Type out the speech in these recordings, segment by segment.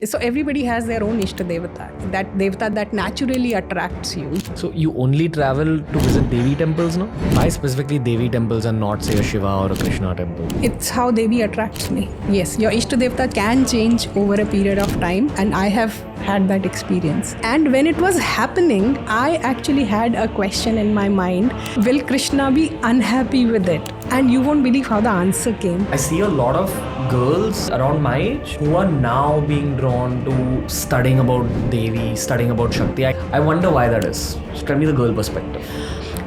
So everybody has their own ishta-devata, that devata that naturally attracts you. So you only travel to visit Devi temples now? Why specifically Devi temples and not say a Shiva or a Krishna temple? It's how Devi attracts me. Yes, your ishta-devata can change over a period of time, and I have had that experience. And when it was happening, I actually had a question in my mind, will Krishna be unhappy with it? And you won't believe how the answer came. I see a lot of girls around my age who are now being drawn to studying about Devi, studying about Shakti. I wonder why that is. So tell me the girl perspective.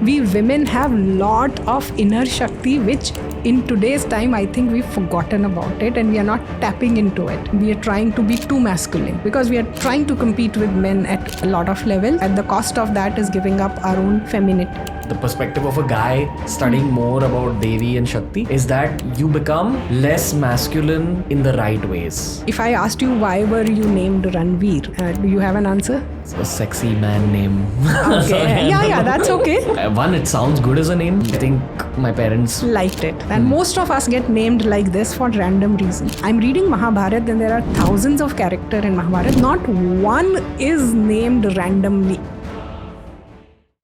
We women have lot of inner Shakti, which in today's time, I think we've forgotten about it and we are not tapping into it. We are trying to be too masculine because we are trying to compete with men at a lot of level. At the cost of that is giving up our own femininity. The perspective of a guy studying more about Devi and Shakti is that you become less masculine in the right ways. If I asked you why were you named Ranveer, do you have an answer? It's a sexy man name. Okay. yeah, that's okay. One, it sounds good as a name. I think my parents liked it. And most of us get named like this for random reasons. I'm reading Mahabharata and there are thousands of characters in Mahabharata. Not one is named randomly.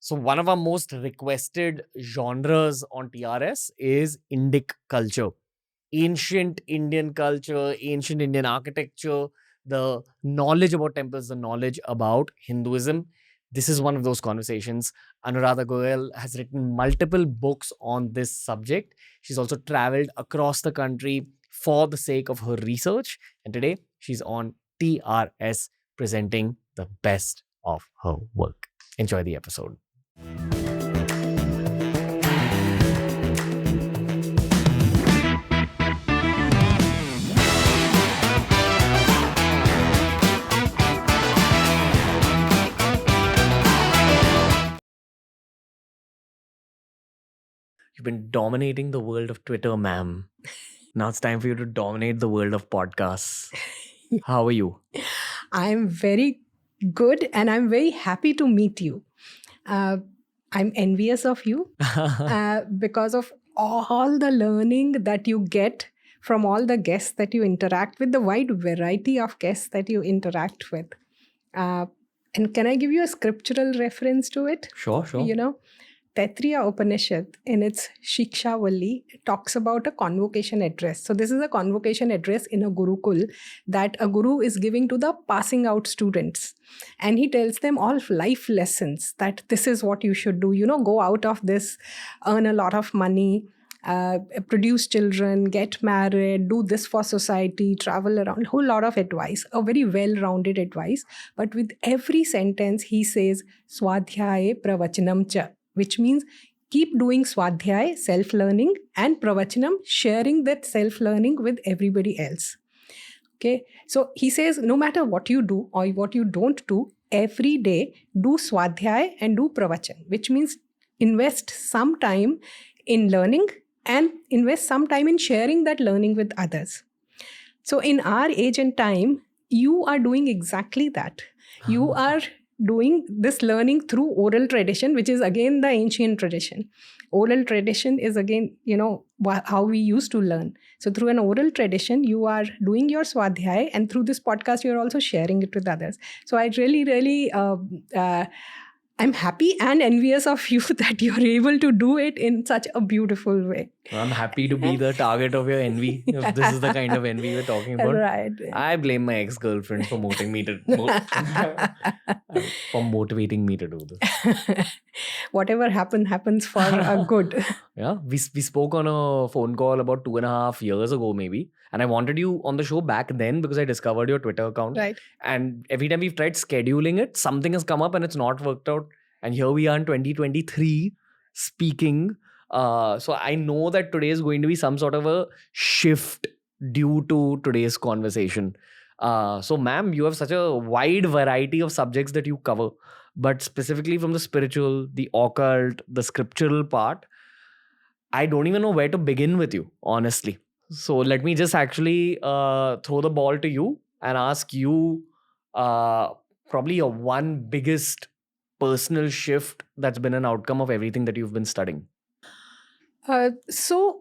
So one of our most requested genres on TRS is Indic culture. Ancient Indian culture, ancient Indian architecture, the knowledge about temples, the knowledge about Hinduism. This is one of those conversations. Anuradha Goyal has written multiple books on this subject. She's also traveled across the country for the sake of her research. And today she's on TRS presenting the best of her work. Enjoy the episode. You've been dominating the world of Twitter, ma'am. Now it's time for you to dominate the world of podcasts. How are you? I'm very good and I'm very happy to meet you. I'm envious of you because of all the learning that you get from all the guests that you interact with, the wide variety of guests that you interact with. And can I give you a scriptural reference to it? Sure. You know, Taittiriya Upanishad in its Shiksha-Valli talks about a convocation address. So this is a convocation address in a Gurukul that a guru is giving to the passing out students. And he tells them all life lessons that this is what you should do. You know, go out of this, earn a lot of money, produce children, get married, do this for society, travel around, whole lot of advice, a very well-rounded advice. But with every sentence, he says, Swadhyaya pravachanam cha, which means keep doing swadhyaya, self-learning, and pravachanam, sharing that self-learning with everybody else. Okay, so he says no matter what you do or what you don't do, every day do swadhyaya and do pravachan, which means invest some time in learning and invest some time in sharing that learning with others. So in our age and time, you are doing exactly that. You are doing this learning through oral tradition, which is again the ancient tradition. Oral tradition is again, how we used to learn. So through an oral tradition, you are doing your swadhyaya, and through this podcast, you're also sharing it with others. So I really, I'm happy and envious of you that you're able to do it in such a beautiful way. I'm happy to be the target of your envy. If this is the kind of envy we're talking about. Right. I blame my ex-girlfriend for motivating me to do this. Whatever happens for a good. Yeah, we spoke on a phone call about 2.5 years ago maybe. And I wanted you on the show back then because I discovered your Twitter account. Right. And every time we've tried scheduling it, something has come up and it's not worked out. And here we are in 2023 speaking. So I know that today is going to be some sort of a shift due to today's conversation. So ma'am, you have such a wide variety of subjects that you cover. But specifically from the spiritual, the occult, the scriptural part, I don't even know where to begin with you, honestly. So let me just actually throw the ball to you and ask you probably your one biggest personal shift that's been an outcome of everything that you've been studying. So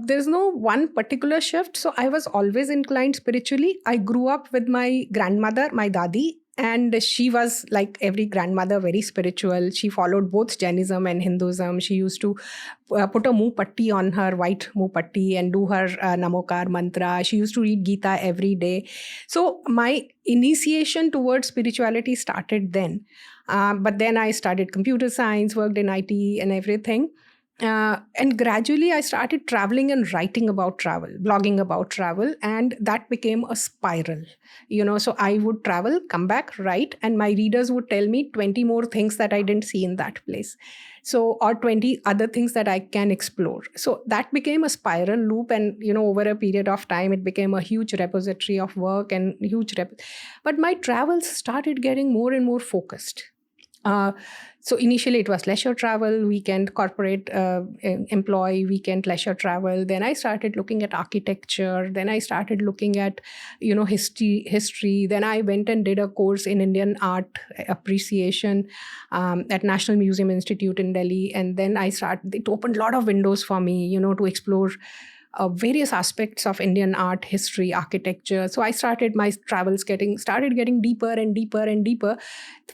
There's no one particular shift. So I was always inclined spiritually. I grew up with my grandmother, my dadi, and she was like every grandmother, very spiritual. She followed both Jainism and Hinduism. She used to put a mupatti on her, white mupatti, and do her Namokar mantra. She used to read Gita every day. So my initiation towards spirituality started then. But then I studied computer science, worked in IT and everything. And gradually I started traveling and writing about travel, blogging about travel, and that became a spiral. So I would travel, come back, write, and my readers would tell me 20 more things that I didn't see in that place. So, or 20 other things that I can explore. So that became a spiral loop. And, over a period of time, it became a huge repository of work and but my travels started getting more and more focused. So initially it was leisure travel, weekend corporate employee, weekend leisure travel. Then I started looking at architecture. Then I started looking at, history. Then I went and did a course in Indian art appreciation at National Museum Institute in Delhi. And then it opened a lot of windows for me, to explore various aspects of Indian art, history, architecture. So I started my travels started getting deeper and deeper and deeper.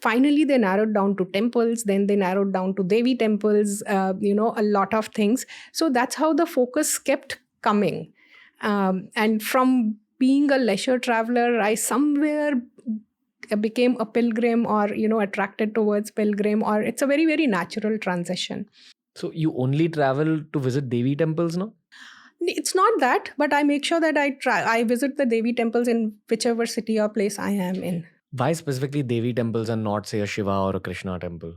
Finally, they narrowed down to temples. Then they narrowed down to Devi temples, a lot of things. So that's how the focus kept coming. And from being a leisure traveler, I somewhere became a pilgrim or, attracted towards pilgrim, or it's a very, very natural transition. So you only travel to visit Devi temples now? It's not that, but I make sure that I visit the Devi temples in whichever city or place I am in. Why specifically Devi temples and not, say, a Shiva or a Krishna temple?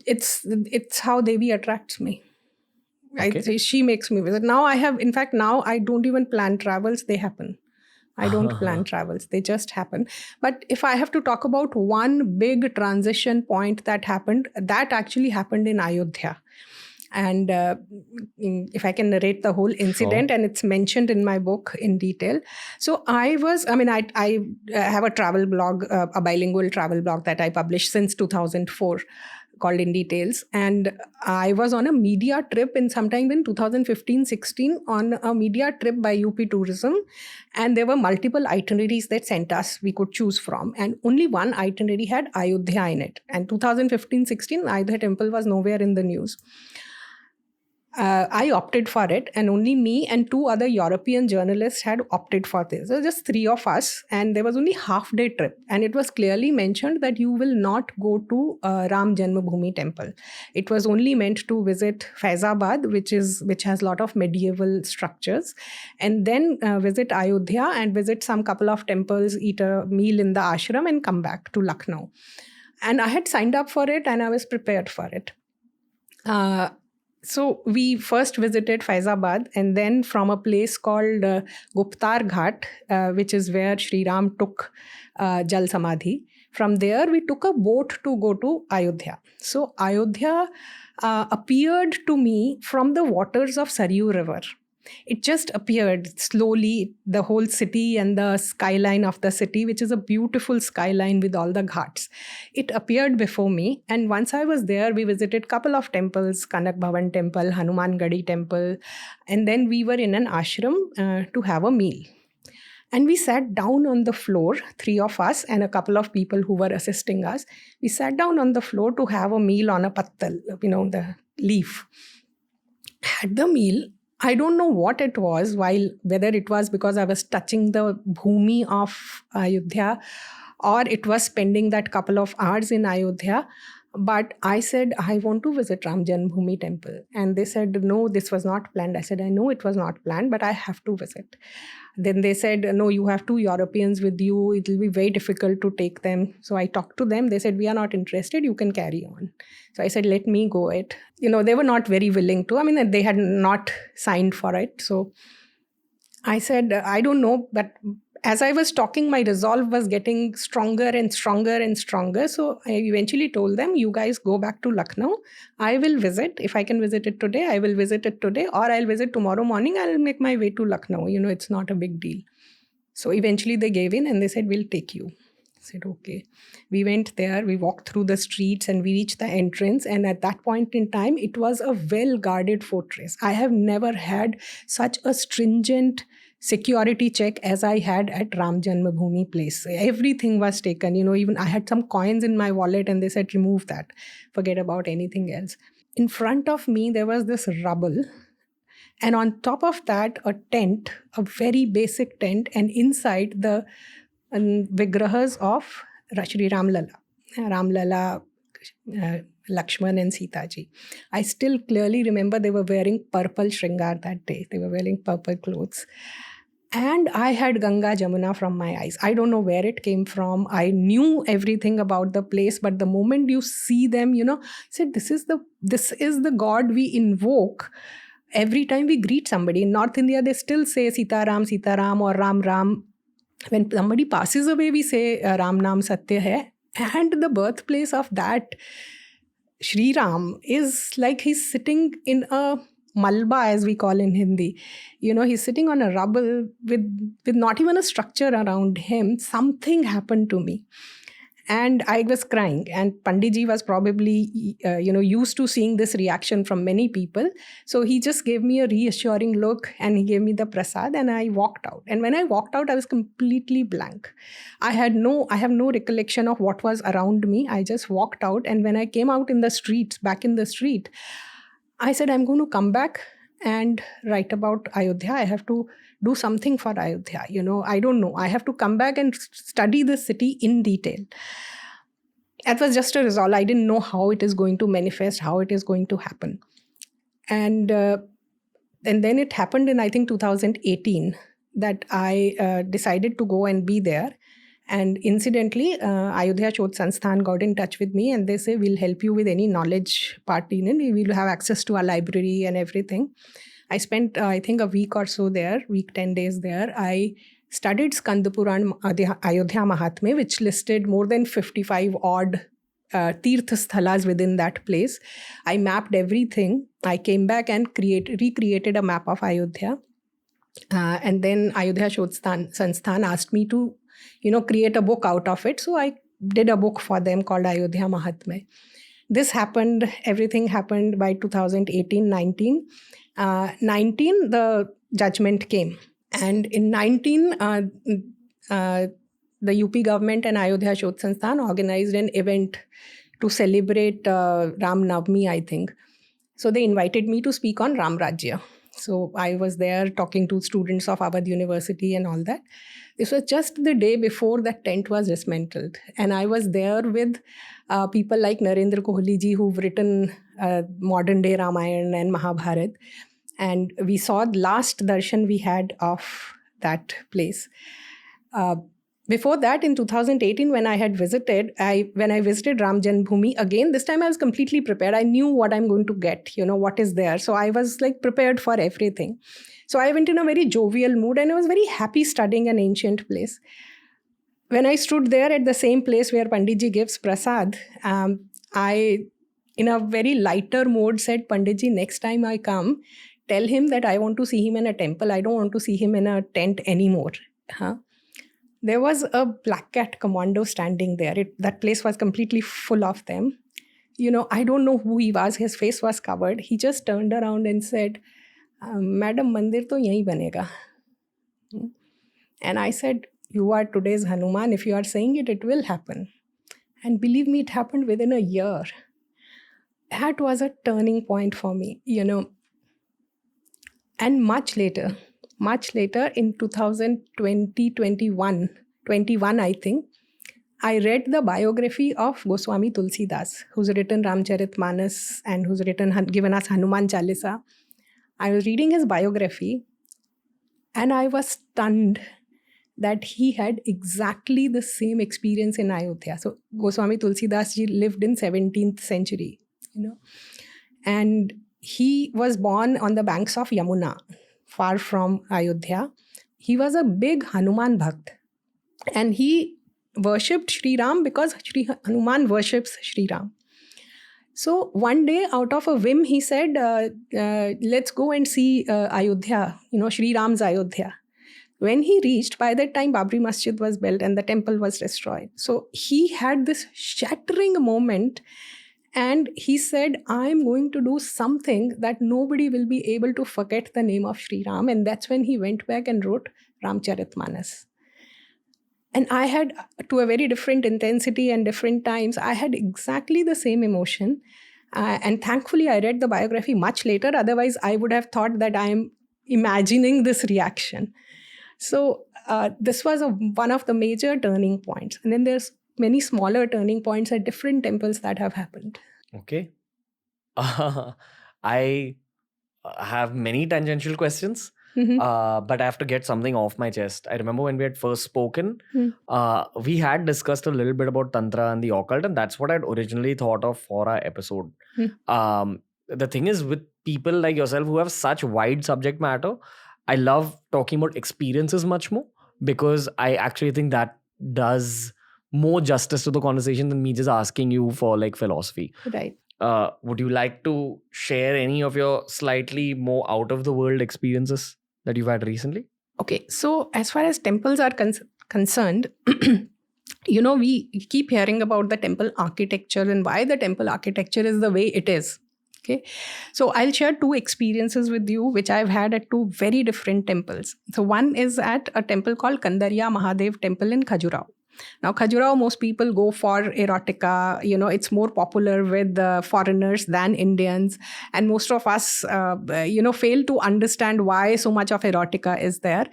It's how Devi attracts me. Okay. She makes me visit. Now I don't even plan travels, they happen. I don't plan travels, they just happen. But if I have to talk about one big transition point that happened, that actually happened in Ayodhya. And if I can narrate the whole incident, Sure. and it's mentioned in my book in detail. So I have a travel blog, a bilingual travel blog that I published since 2004 called Inditales. And I was on a media trip sometime in 2015-16 on a media trip by UP Tourism. And there were multiple itineraries that sent us, we could choose from. And only one itinerary had Ayodhya in it. And 2015-16, Ayodhya temple was nowhere in the news. I opted for it, and only me and two other European journalists had opted for this. So just three of us, and there was only half-day trip. And it was clearly mentioned that you will not go to Ram Janmabhoomi temple. It was only meant to visit Faizabad, which has a lot of medieval structures, and then visit Ayodhya and visit some couple of temples, eat a meal in the ashram, and come back to Lucknow. And I had signed up for it, and I was prepared for it. So we first visited Faizabad, and then from a place called Guptar Ghat, which is where Sri Ram took Jal Samadhi. From there, we took a boat to go to Ayodhya. So Ayodhya appeared to me from the waters of Saryu River. It just appeared slowly, the whole city and the skyline of the city, which is a beautiful skyline with all the ghats. It appeared before me. And once I was there, we visited a couple of temples, Kanak Bhavan temple, Hanuman Gadi temple. And then we were in an ashram to have a meal. And we sat down on the floor, three of us and a couple of people who were assisting us. We sat down on the floor to have a meal on a pattal, the leaf. Had the meal. I don't know what it was, whether it was because I was touching the bhumi of Ayodhya, or it was spending that couple of hours in Ayodhya. But I said, I want to visit Ram Janmabhoomi temple. And they said, no, this was not planned. I said, I know it was not planned, but I have to visit. Then they said, no, you have two Europeans with you. It will be very difficult to take them. So I talked to them. They said, we are not interested. You can carry on. So I said, let me go it. They were not very willing to. I mean, they had not signed for it. So I said, I don't know. But as I was talking, my resolve was getting stronger and stronger and stronger. So I eventually told them, you guys go back to Lucknow. I will visit. If I can visit it today, I will visit it today, or I'll visit tomorrow morning. I'll make my way to Lucknow. It's not a big deal. So eventually they gave in and they said, we'll take you. said, okay. We went there, we walked through the streets and we reached the entrance. And at that point in time, it was a well-guarded fortress. I have never had such a stringent security check as I had at Ram Janmabhoomi place. Everything was taken, even I had some coins in my wallet and they said, remove that. Forget about anything else. In front of me, there was this rubble. And on top of that, a tent, a very basic tent, and inside the vigrahas of Shri Ramlala, Lakshman and Sita ji. I still clearly remember they were wearing purple shringar that day. They were wearing purple clothes. And I had Ganga Jamuna from my eyes. I don't know where it came from. I knew everything about the place, but the moment you see them, said this is the God we invoke every time we greet somebody. In North India, they still say Sita Ram or Ram Ram. When somebody passes away, we say Ram Naam Satya Hai. And the birthplace of that Shri Ram is like he's sitting in a Malba, as we call in Hindi. He's sitting on a rubble with not even a structure around him. Something happened to me. And I was crying. And Panditji was probably, used to seeing this reaction from many people. So he just gave me a reassuring look and he gave me the prasad and I walked out. And when I walked out, I was completely blank. I have no recollection of what was around me. I just walked out. And when I came out in the streets, back in the street, I said, I'm going to come back and write about Ayodhya. I have to do something for Ayodhya. I don't know. I have to come back and study the city in detail. That was just a resolve. I didn't know how it is going to manifest, how it is going to happen. And then it happened in, I think, 2018 that I decided to go and be there. And incidentally, Ayodhya Shodh Sansthan got in touch with me and they say, we'll help you with any knowledge part. We will have access to our library and everything. I spent, I think, a week or so there, 10 days there. I studied Skand Puran Ayodhya Mahatmya, which listed more than 55 odd Tirth Sthalas within that place. I mapped everything. I came back and recreated a map of Ayodhya. And then Ayodhya Shodh Sansthan asked me to create a book out of it. So I did a book for them called Ayodhya Mahatmya. This happened, everything happened by 2018-19. 19, the judgment came. And in 19, the UP government and Ayodhya Shodh Sansthan organized an event to celebrate Ram Navami, I think. So they invited me to speak on Ram Rajya. So I was there talking to students of Awadh University and all that. This was just the day before that tent was dismantled. And I was there with people like Narendra Kohli ji, who've written modern day Ramayana and Mahabharat. And we saw the last darshan we had of that place. Before that, in 2018, when I visited Ram Janmabhoomi, again, this time I was completely prepared. I knew what I'm going to get, what is there. So I was prepared for everything. So I went in a very jovial mood and I was very happy studying an ancient place. When I stood there at the same place where Panditji gives prasad, I, in a very lighter mode, said, Panditji, next time I come, tell him that I want to see him in a temple. I don't want to see him in a tent anymore. There was a Black Cat commando standing there. That place was completely full of them. I don't know who he was. His face was covered. He just turned around and said, Madam, Mandir to yahi banega. And I said, you are today's Hanuman. If you are saying it, it will happen. And believe me, it happened within a year. That was a turning point for me, And much later in 2021, I think, I read the biography of Goswami Tulsidas, who's written Ramcharitmanas and who's given us Hanuman Chalisa. I was reading his biography and I was stunned that he had exactly the same experience in Ayodhya. So Goswami Tulsidas ji lived in 17th century, and he was born on the banks of Yamuna, far from Ayodhya. He was a big Hanuman Bhakt and he worshipped Sri Ram because Sri Hanuman worships Sri Ram. So one day, out of a whim, he said, let's go and see Ayodhya, Sri Ram's Ayodhya. When he reached, by that time Babri Masjid was built and the temple was destroyed. So he had this shattering moment and he said, I'm going to do something that nobody will be able to forget the name of Sri Ram. And that's when he went back and wrote Ramcharitmanas. And I had, to a very different intensity and different times, I had exactly the same emotion. And thankfully, I read the biography much later. Otherwise, I would have thought that I am imagining this reaction. So this was one of the major turning points. And then there's many smaller turning points at different temples that have happened. Okay. I have many tangential questions. But I have to get something off my chest. I remember when we had first spoken, we had discussed a little bit about Tantra and the occult, and that's what I'd originally thought of for our episode. The thing is, with people like yourself who have such wide subject matter, I love talking about experiences much more, because I actually think that does more justice to the conversation than me just asking you for like philosophy. Right. Would you like to share any of your slightly more out of the world experiences that you've had recently? Okay, so as far as temples are concerned, we keep hearing about the temple architecture and why the temple architecture is the way it is. Okay, so I'll share two experiences with you, which I've had at two very different temples. So one is at a temple called Kandariya Mahadev Temple in Khajuraho. Now, Khajuraho, most people go for erotica. It's more popular with foreigners than Indians. And most of us, fail to understand why so much of erotica is there.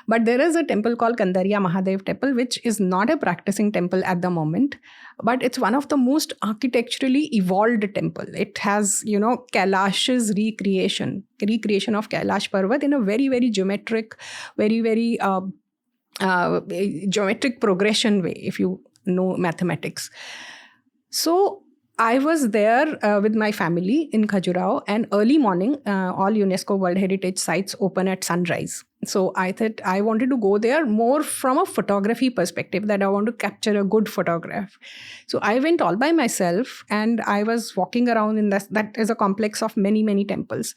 But there is a temple called Kandariya Mahadev Temple, which is not a practicing temple at the moment. But it's one of the most architecturally evolved temple. It has, Kailash's recreation of Kailash Parvat in a very, very geometric, very, very geometric progression way, if you know mathematics. So I was there with my family in Khajuraho, and early morning, all UNESCO World Heritage sites open at sunrise. So I thought I wanted to go there more from a photography perspective, that I want to capture a good photograph. So I went all by myself and I was walking around in that is a complex of many, many temples.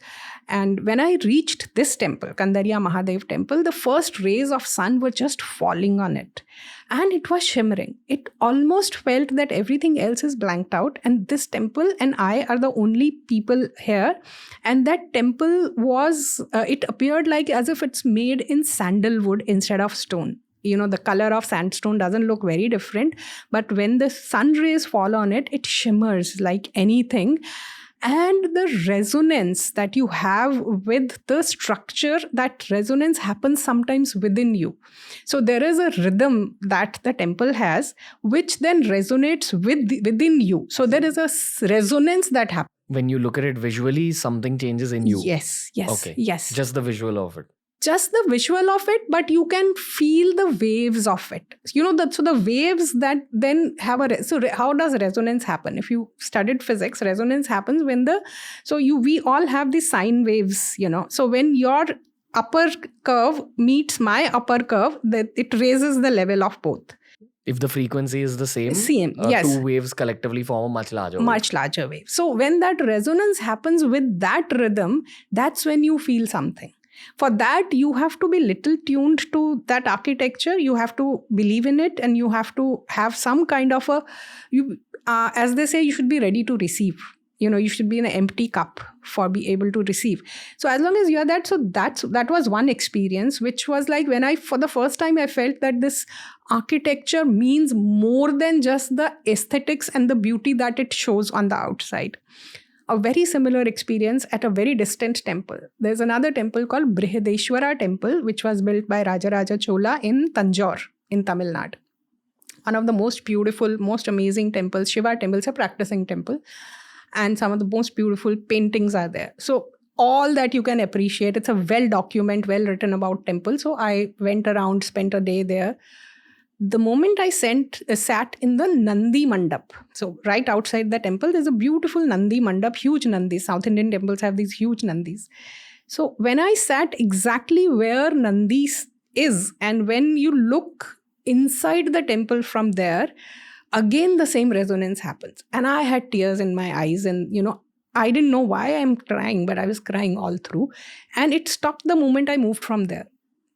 And when I reached this temple, Kandariya Mahadev Temple, the first rays of sun were just falling on it. And it was shimmering. It almost felt that everything else is blanked out. And this temple and I are the only people here. And that temple was, it appeared like as if it's made in sandalwood instead of stone. The color of sandstone doesn't look very different. But when the sun rays fall on it, it shimmers like anything. And the resonance that you have with the structure, that resonance happens sometimes within you. So there is a rhythm that the temple has, which then resonates within you. So there is a resonance that happens. When you look at it visually, something changes in you. Yes. Okay. Yes. Just the visual of it. Just the visual of it, but you can feel the waves of it. So the waves that then have how does resonance happen? If you studied physics, resonance happens when we all have the sine waves, So when your upper curve meets my upper curve, that it raises the level of both. If the frequency is the same, yes. Two waves collectively form a much larger wave. So when that resonance happens with that rhythm, that's when you feel something. For that, you have to be little tuned to that architecture. You have to believe in it, and you have to have some kind of as they say, you should be ready to receive. You should be in an empty cup for be able to receive. So as long as you're that, so that was one experience, which was like when for the first time, I felt that this architecture means more than just the aesthetics and the beauty that it shows on the outside. A very similar experience at a very distant temple. There's another temple called Brihadeshwara Temple, which was built by Rajaraja Chola in Tanjore, in Tamil Nadu. One of the most beautiful, most amazing temples. Shiva temple is a practicing temple. And some of the most beautiful paintings are there. So all that you can appreciate. It's a well-documented, well-written about temple. So I went around, spent a day there. The moment I sat in the Nandi Mandap, so right outside the temple, there's a beautiful Nandi Mandap, huge Nandis. South Indian temples have these huge Nandis. So when I sat exactly where Nandis is, and when you look inside the temple from there, again the same resonance happens. And I had tears in my eyes, and I didn't know why I'm crying, but I was crying all through. And it stopped the moment I moved from there.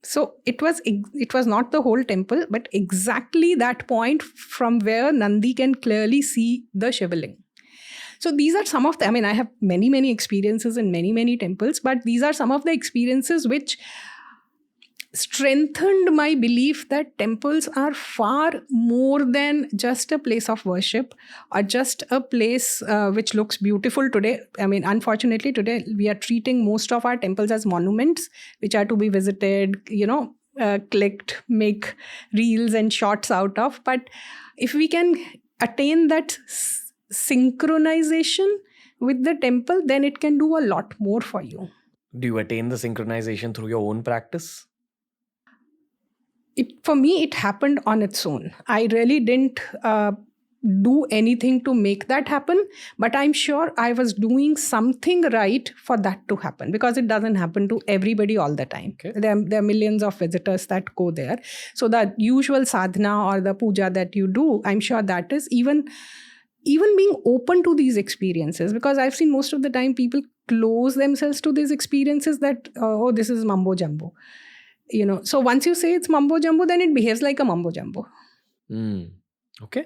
So it was not the whole temple, but exactly that point from where Nandi can clearly see the Shivaling. So these are some of the, I mean, I have many experiences in many temples, but these are some of the experiences which strengthened my belief that temples are far more than just a place of worship or just a place which looks beautiful today. I mean, unfortunately, today we are treating most of our temples as monuments which are to be visited, clicked, make reels and shots out of. But if we can attain that synchronization with the temple, then it can do a lot more for you. Do you attain the synchronization through your own practice? For me, it happened on its own. I really didn't do anything to make that happen, but I'm sure I was doing something right for that to happen, because it doesn't happen to everybody all the time. Okay. There are millions of visitors that go there. So the usual sadhana or the puja that you do, I'm sure that is even being open to these experiences, because I've seen most of the time people close themselves to these experiences that, oh, this is mumbo jumbo. So once you say it's mumbo jumbo, then it behaves like a mumbo jumbo. Okay.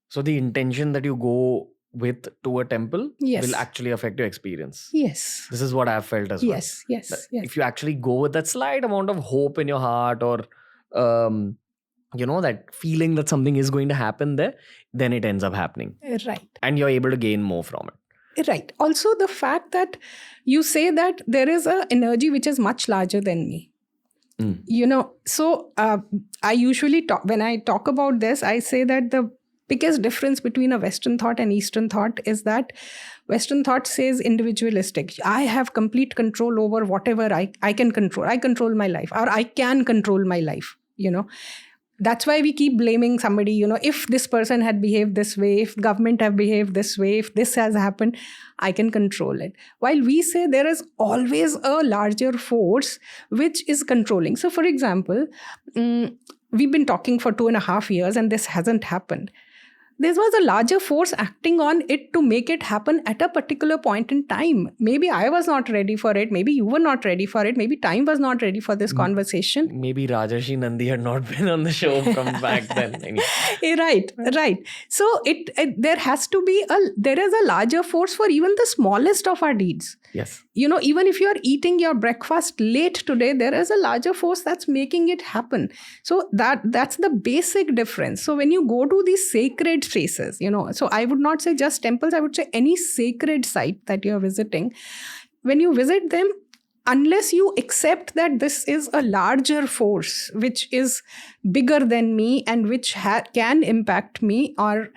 So the intention that you go with to a temple will actually affect your experience. Yes. This is what I've felt as well. Yes. If you actually go with that slight amount of hope in your heart, or that feeling that something is going to happen there, then it ends up happening. Right. And you're able to gain more from it. Right. Also, the fact that you say that there is an energy which is much larger than me. So I usually talk, when I talk about this, I say that the biggest difference between a Western thought and Eastern thought is that Western thought says individualistic. I have complete control over whatever I can control. I control my life, or I can control my life, That's why we keep blaming somebody, if this person had behaved this way, if government have behaved this way, if this has happened, I can control it. While we say there is always a larger force which is controlling. So for example, we've been talking for 2.5 years and this hasn't happened. There was a larger force acting on it to make it happen at a particular point in time. Maybe I was not ready for it. Maybe you were not ready for it. Maybe time was not ready for this conversation. Maybe Rajarshi Nandi had not been on the show from back then. Right. So there has to be there is a larger force for even the smallest of our deeds. Yes. Even if you are eating your breakfast late today, there is a larger force that's making it happen. So that's the basic difference. So when you go to these sacred spaces, so I would not say just temples, I would say any sacred site that you're visiting, when you visit them, unless you accept that this is a larger force, which is bigger than me and which can impact me, or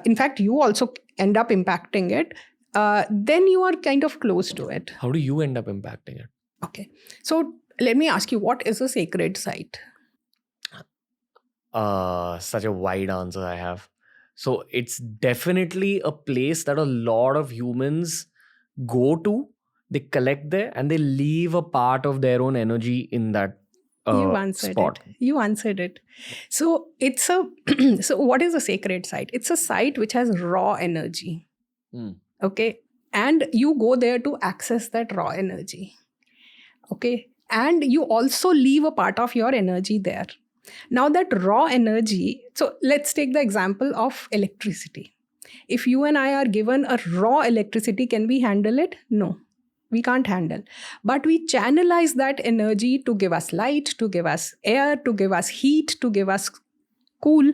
in fact, you also end up impacting it, then you are kind of close to it. How do you end up impacting it? Okay. So let me ask you, what is a sacred site? Such a wide answer I have. So it's definitely a place that a lot of humans go to. They collect there and they leave a part of their own energy in that spot. You answered it. So it's so what is a sacred site? It's a site which has raw energy. Okay. And you go there to access that raw energy. Okay. And you also leave a part of your energy there. Now that raw energy, so let's take the example of electricity. If you and I are given a raw electricity, can we handle it? No, we can't handle. But we channelize that energy to give us light, to give us air, to give us heat, to give us cool.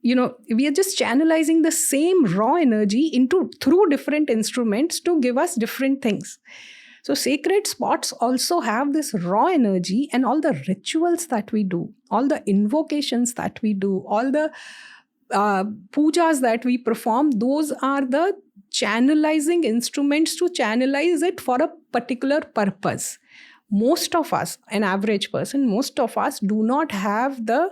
We are just channelizing the same raw energy through different instruments to give us different things. So sacred spots also have this raw energy, and all the rituals that we do, all the invocations that we do, all the pujas that we perform, those are the channelizing instruments to channelize it for a particular purpose. Most of us, an average person, most of us do not have the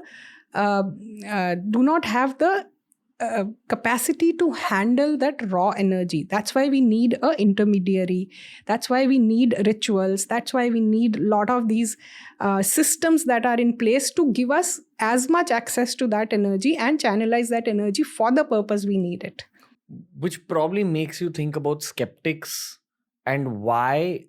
capacity to handle that raw energy. That's why we need an intermediary. That's why we need rituals. That's why we need a lot of these systems that are in place to give us as much access to that energy and channelize that energy for the purpose we need it. Which probably makes you think about skeptics and why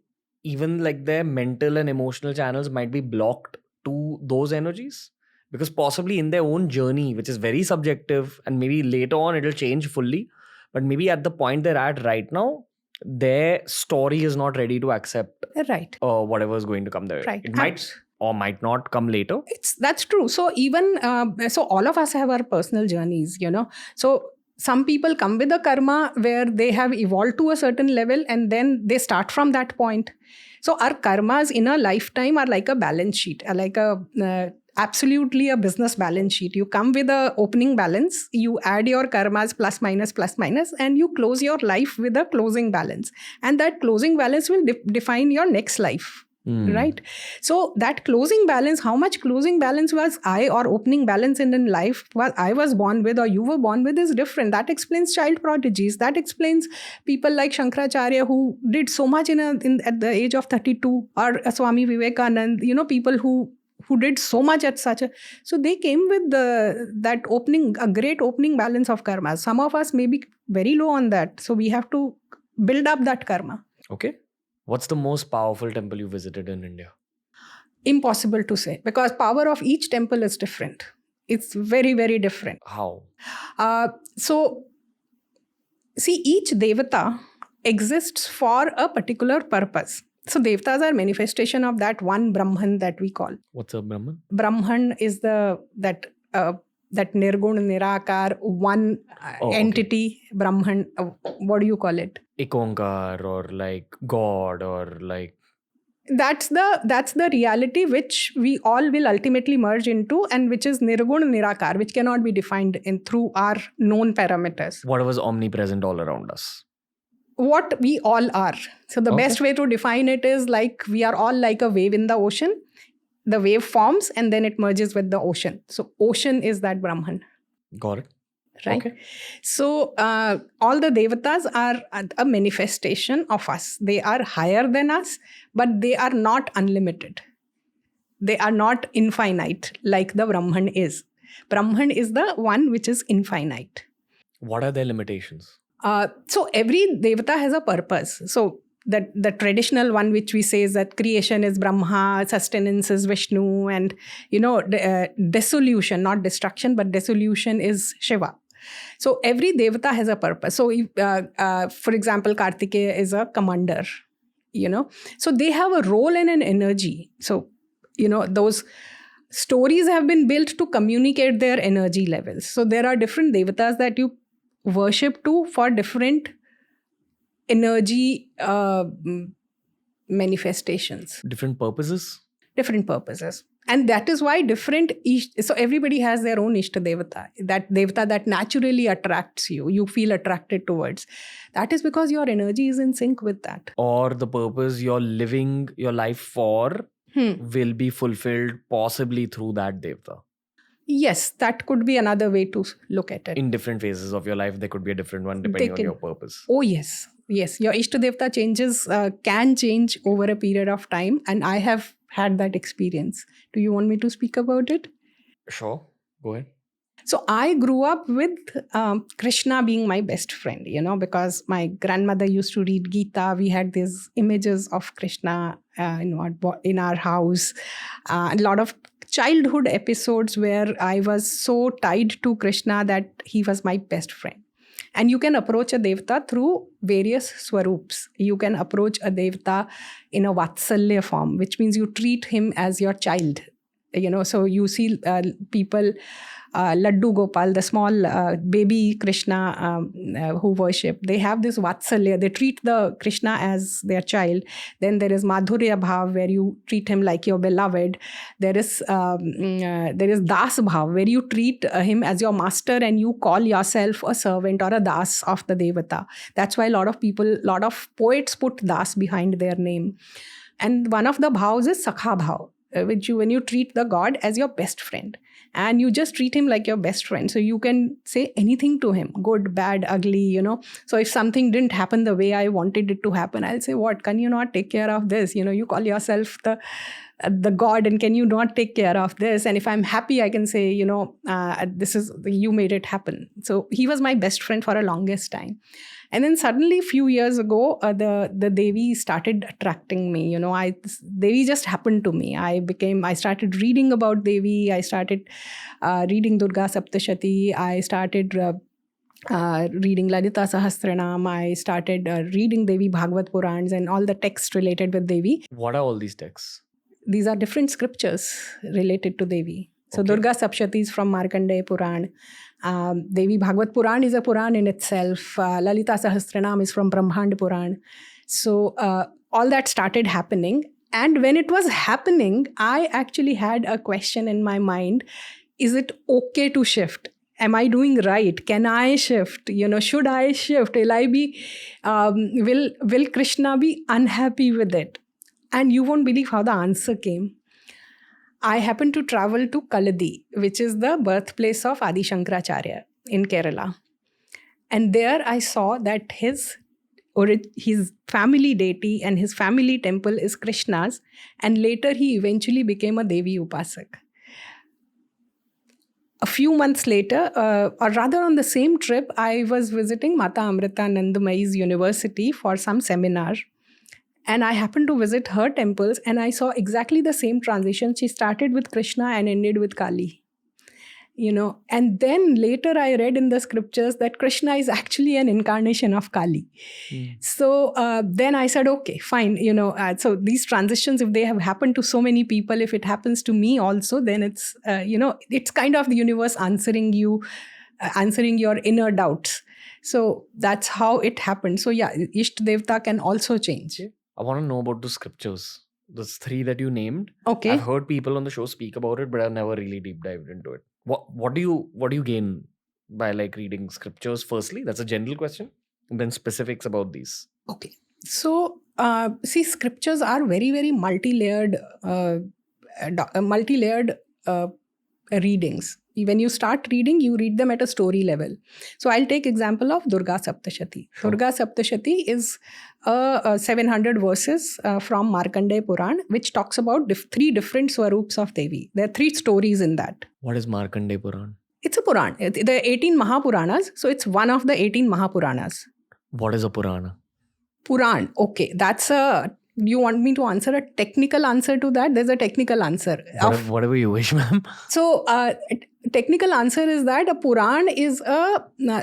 even like their mental and emotional channels might be blocked to those energies, because possibly in their own journey, which is very subjective, and maybe later on it'll change fully, but maybe at the point they're at right now, their story is not ready to accept Right. whatever is going to come there. Right. It might or might not come later. That's true. So even so all of us have our personal journeys, so some people come with a karma where they have evolved to a certain level and then they start from that point. So our karmas in a lifetime are like a balance sheet, are like absolutely a business balance sheet. You come with a opening balance, you add your karmas plus minus, and you close your life with a closing balance, and that closing balance will define your next life. Right. So that closing balance, how much closing balance was I or opening balance in life was I was born with or you were born with is different. That explains child prodigies. That explains people like Shankaracharya who did so much at the age of 32, or Swami Vivekanand, people who did so much at such a... So they came with a great opening balance of karma. Some of us may be very low on that. So we have to build up that karma. Okay. What's the most powerful temple you visited in India? Impossible to say, because power of each temple is different. It's very, very different. How? So, see, each devata exists for a particular purpose. So, devatas are manifestation of that one Brahman that we call. What's a Brahman? Brahman is that Nirgun, Nirakar, one entity, okay. Brahman, what do you call it? Ikonkar, or like God, or like... That's the reality which we all will ultimately merge into, and which is Nirgun, Nirakar, which cannot be defined through our known parameters. Whatever is omnipresent all around us. What we all are. So the best way to define it is like we are all like a wave in the ocean. The wave forms and then it merges with the ocean. So ocean is that Brahman. Got it. Right? Okay. So all the devatas are a manifestation of us. They are higher than us, but they are not unlimited. They are not infinite like the Brahman is. Brahman is the one which is infinite. What are their limitations? So every devata has a purpose. So the traditional one which we say is that creation is Brahma, sustenance is Vishnu, and dissolution, not destruction, but dissolution is Shiva. So every devata has a purpose. So for example, Kartikeya is a commander, So they have a role and an energy. So, those stories have been built to communicate their energy levels. So there are different devatas that you worship to for different energy manifestations. Different purposes? Different purposes. And that is why so everybody has their own ishta-devata, that devata that naturally attracts you, you feel attracted towards. That is because your energy is in sync with that. Or the purpose you're living your life for will be fulfilled possibly through that devata. Yes, that could be another way to look at it. In different phases of your life, there could be a different one depending on your purpose. Oh, yes. Yes, your ishta-devata can change over a period of time. And I have had that experience. Do you want me to speak about it? Sure. Go ahead. So I grew up with Krishna being my best friend, because my grandmother used to read Gita. We had these images of Krishna in our house. A lot of childhood episodes where I was so tied to Krishna that he was my best friend. And you can approach a devata through various swarups. You can approach a devata in a vatsalya form, which means you treat him as your child. So you see people, Laddu Gopal, the small baby Krishna who worship, they have this vatsalya. They treat the Krishna as their child. Then there is Madhurya Bhav, where you treat him like your beloved. There is Das Bhav, where you treat him as your master and you call yourself a servant or a Das of the Devata. That's why a lot of poets put Das behind their name. And one of the bhavs is Sakha Bhav, when you treat the God as your best friend. And you just treat him like your best friend. So you can say anything to him, good, bad, ugly, So if something didn't happen the way I wanted it to happen, I'll say, what, can you not take care of this? You call yourself the the god, and can you not take care of this? And if I'm happy, I can say, this is, you made it happen. So he was my best friend for a longest time. And then suddenly, a few years ago, the Devi started attracting me. Devi just happened to me. I started reading about Devi. I started reading Durga Saptashati. I started reading Lalita Sahasranam. I started reading Devi Bhagavad Purans and all the texts related with Devi. What are all these texts? These are different scriptures related to Devi. So Okay. Durga Saptashati is from Markandeya Puran. Devi Bhagavad Puran is a Puran in itself. Lalita Sahasranam is from Brahmand Puran. So all that started happening. And when it was happening, I actually had a question in my mind. Is it okay to shift? Am I doing right? Can I shift? Should I shift? Will I be? Will Krishna be unhappy with it? And you won't believe how the answer came. I happened to travel to Kaladi, which is the birthplace of Adi Shankaracharya in Kerala. And there I saw that his family deity and his family temple is Krishna's. And later he eventually became a Devi Upasak. A few months later, or rather on the same trip, I was visiting Mata Amrita Nandamayi's university for some seminar. And I happened to visit her temples and I saw exactly the same transition. She started with Krishna and ended with Kali. And then later I read in the scriptures that Krishna is actually an incarnation of Kali. So then I said, okay, fine. So these transitions, if they have happened to so many people, if it happens to me also, then it's, it's kind of the universe answering your inner doubts. So that's how it happened. So yeah, ishta-devta can also change. I want to know about the scriptures. Those 3 that you named. Okay. I've heard people on the show speak about it, but I've never really deep dived into it. What do you gain by reading scriptures? Firstly, that's a general question, and then specifics about these. Okay. So see, scriptures are very, very multi-layered readings. When you start reading, you read them at a story level. So I'll take example of Durga Saptashati. Sure. Durga Saptashati is 700 verses from Markandeya Puran, which talks about 3 different swarups of Devi. There are 3 stories in that. What is Markandeya Puran? It's a Puran. The 18 Mahapuranas. So it's one of the 18 Mahapuranas. What is a Purana? Puran. Okay. That's a... You want me to answer a technical answer to that? There's a technical answer. Whatever you wish, ma'am. So, technical answer is that a Puran is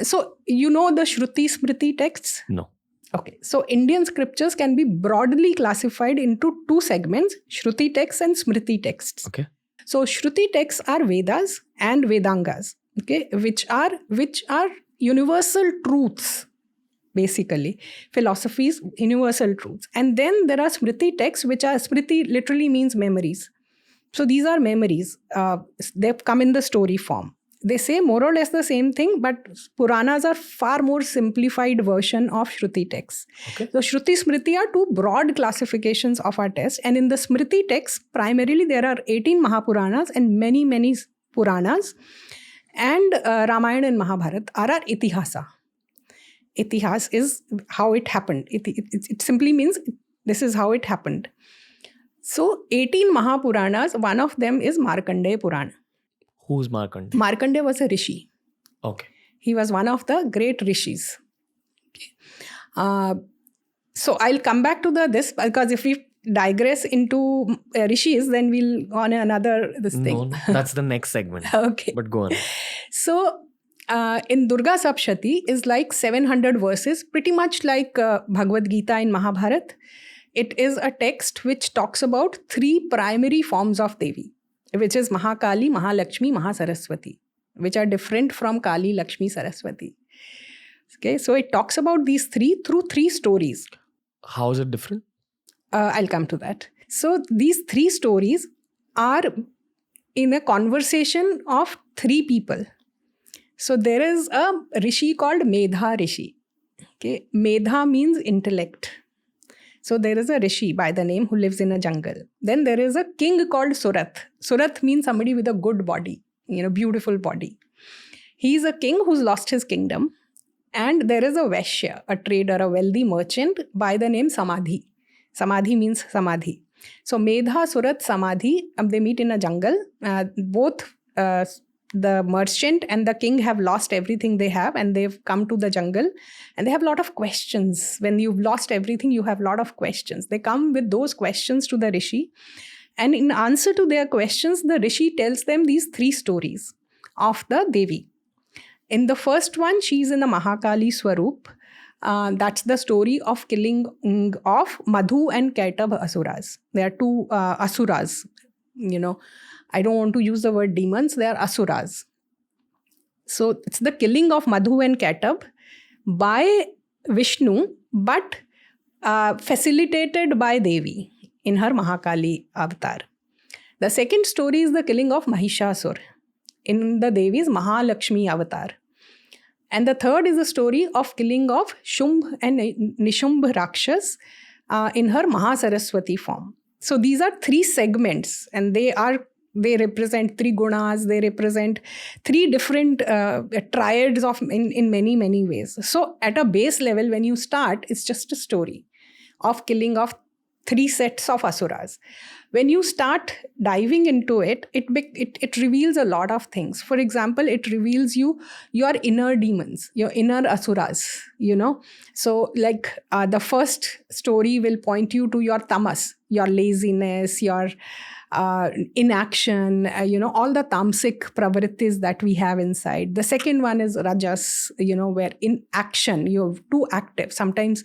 so you know the Shruti Smriti texts? No. Okay. So, Indian scriptures can be broadly classified into 2 segments, Shruti texts and Smriti texts. Okay. So, Shruti texts are Vedas and Vedangas, okay, which are universal truths. Basically, philosophies, universal truths. And then there are Smriti texts, which are, Smriti literally means memories. So these are memories. They've come in the story form. They say more or less the same thing, but Puranas are far more simplified version of Shruti texts. Okay. So Shruti, Smriti are 2 broad classifications of our text. And in the Smriti texts, primarily there are 18 Mahapuranas and many, many Puranas. And Ramayana and Mahabharata are our Itihasa. Itihas is how it happened. It simply means this is how it happened. So 18 Mahapuranas, one of them is Markandeya Puran. Who's Markandeya? Markandeya was a rishi. Okay. He was one of the great rishis. Okay. So I'll come back to this because if we digress into rishis, then we'll go on another thing. No, that's the next segment. Okay. But go on. So in Durga Saptashati is 700 verses, pretty much like Bhagavad Gita in Mahabharata. It is a text which talks about 3 primary forms of Devi, which is Mahakali, Mahalakshmi, Mahasaraswati, which are different from Kali, Lakshmi, Saraswati. Okay, so it talks about these 3 through 3 stories. How is it different? I'll come to that. So these 3 stories are in a conversation of 3 people. So there is a rishi called Medha Rishi. Okay, Medha means intellect. So there is a rishi by the name who lives in a jungle. Then there is a king called Surat. Surat means somebody with a good body, beautiful body. He is a king who's lost his kingdom. And there is a Vaishya, a trader, a wealthy merchant by the name Samadhi. Samadhi means Samadhi. So Medha, Surat, Samadhi, they meet in a jungle. Both the merchant and the king have lost everything they have, and they've come to the jungle, and they have a lot of questions. When you've lost everything, you have a lot of questions. They come with those questions to the Rishi, and in answer to their questions, the Rishi tells them these 3 stories of the Devi. In the first one, she's in a Mahakali Swaroop. That's the story of killing of Madhu and Kaitab asuras. There are 2 asuras. I don't want to use the word demons. They are asuras. So it's the killing of Madhu and Kaitab by Vishnu, but facilitated by Devi in her Mahakali avatar. The second story is the killing of Mahishasur in the Devi's Mahalakshmi avatar. And the third is the story of killing of Shumbh and Nishumbh Rakshas in her Mahasaraswati form. So these are 3 segments, and they represent 3 gunas, they represent 3 different triads in many, many ways. So at a base level, when you start, it's just a story of killing of 3 sets of asuras. When you start diving into it, it reveals a lot of things. For example, it reveals you your inner demons, your inner asuras, So like the first story will point you to your tamas, your laziness, your inaction, all the tamasic pravrittis that we have inside. The second one is rajas, where in action, you're too active. Sometimes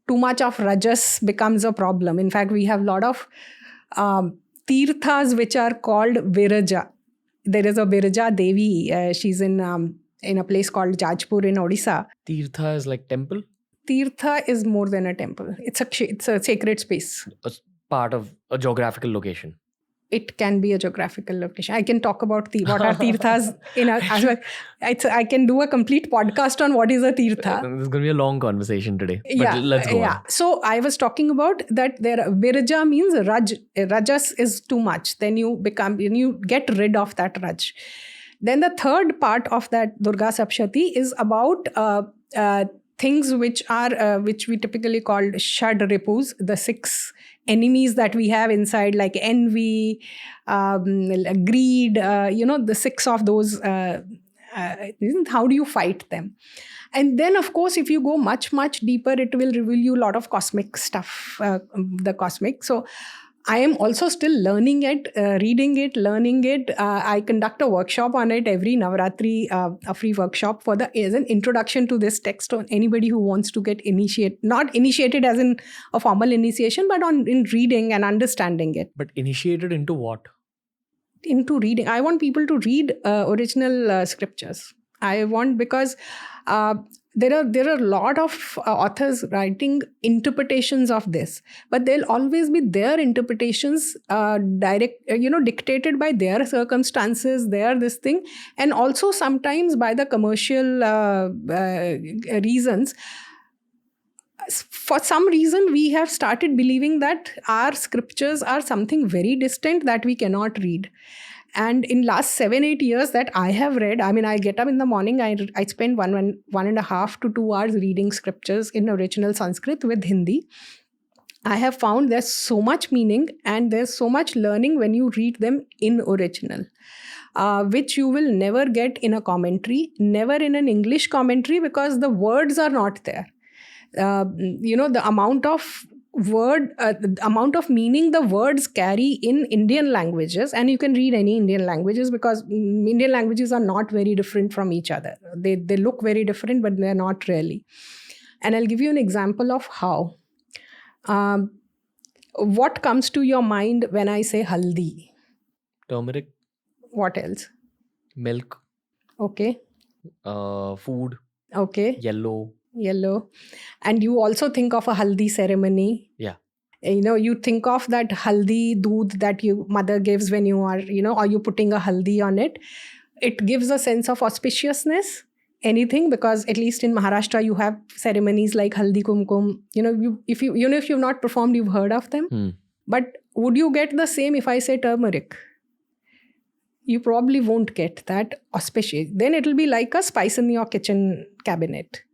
too much of rajas becomes a problem. In fact, we have a lot of tirthas which are called Viraja. There is a Viraja Devi. She's in a place called Jajpur in Odisha. Tirtha is like temple? Tirtha is more than a temple. It's a sacred space. A part of a geographical location. It can be a geographical location. I can talk about what are tirthas I can do a complete podcast on what is a tirtha. It's going to be a long conversation today. But let's go on. So I was talking about that Viraja means rajas is too much. Then you get rid of that raj. Then the third part of that Durga Saptashati is about things which we typically call Shad Ripus, the 6 enemies that we have inside, like envy, greed, the 6 of those. How do you fight them? And then, of course, if you go much, much deeper, it will reveal you a lot of cosmic stuff, the cosmic. So I am also still learning it, reading it, learning it. I conduct a workshop on it every Navaratri, a free workshop as an introduction to this text on anybody who wants to get not initiated as in a formal initiation, but in reading and understanding it. But initiated into what? Into reading. I want people to read original scriptures. I want, because there are a lot of authors writing interpretations of this, but they'll always be their interpretations dictated by their circumstances, this thing, and also sometimes by the commercial reasons. For some reason, we have started believing that our scriptures are something very distant that we cannot read. And in last 7-8 years that I have read, I get up in the morning, I spend 1.5 to 2 hours reading scriptures in original Sanskrit with Hindi. I have found there's so much meaning and there's so much learning when you read them in original, which you will never get in a commentary, never in an English commentary, because the words are not there. The amount of the amount of meaning the words carry in Indian languages, and you can read any Indian languages, because Indian languages are not very different from each other. They look very different, but they're not really. And I'll give you an example of how. What comes to your mind when I say haldi? Turmeric. What else? Milk. Okay. Food. Okay. Yellow. And you also think of a haldi ceremony. Yeah. You think of that haldi doodh that your mother gives when you are, or you putting a haldi on it. It gives a sense of auspiciousness, anything, because at least in Maharashtra, you have ceremonies like haldi kumkum. If you've not performed, you've heard of them. But would you get the same if I say turmeric? You probably won't get that auspicious. Then it'll be like a spice in your kitchen cabinet.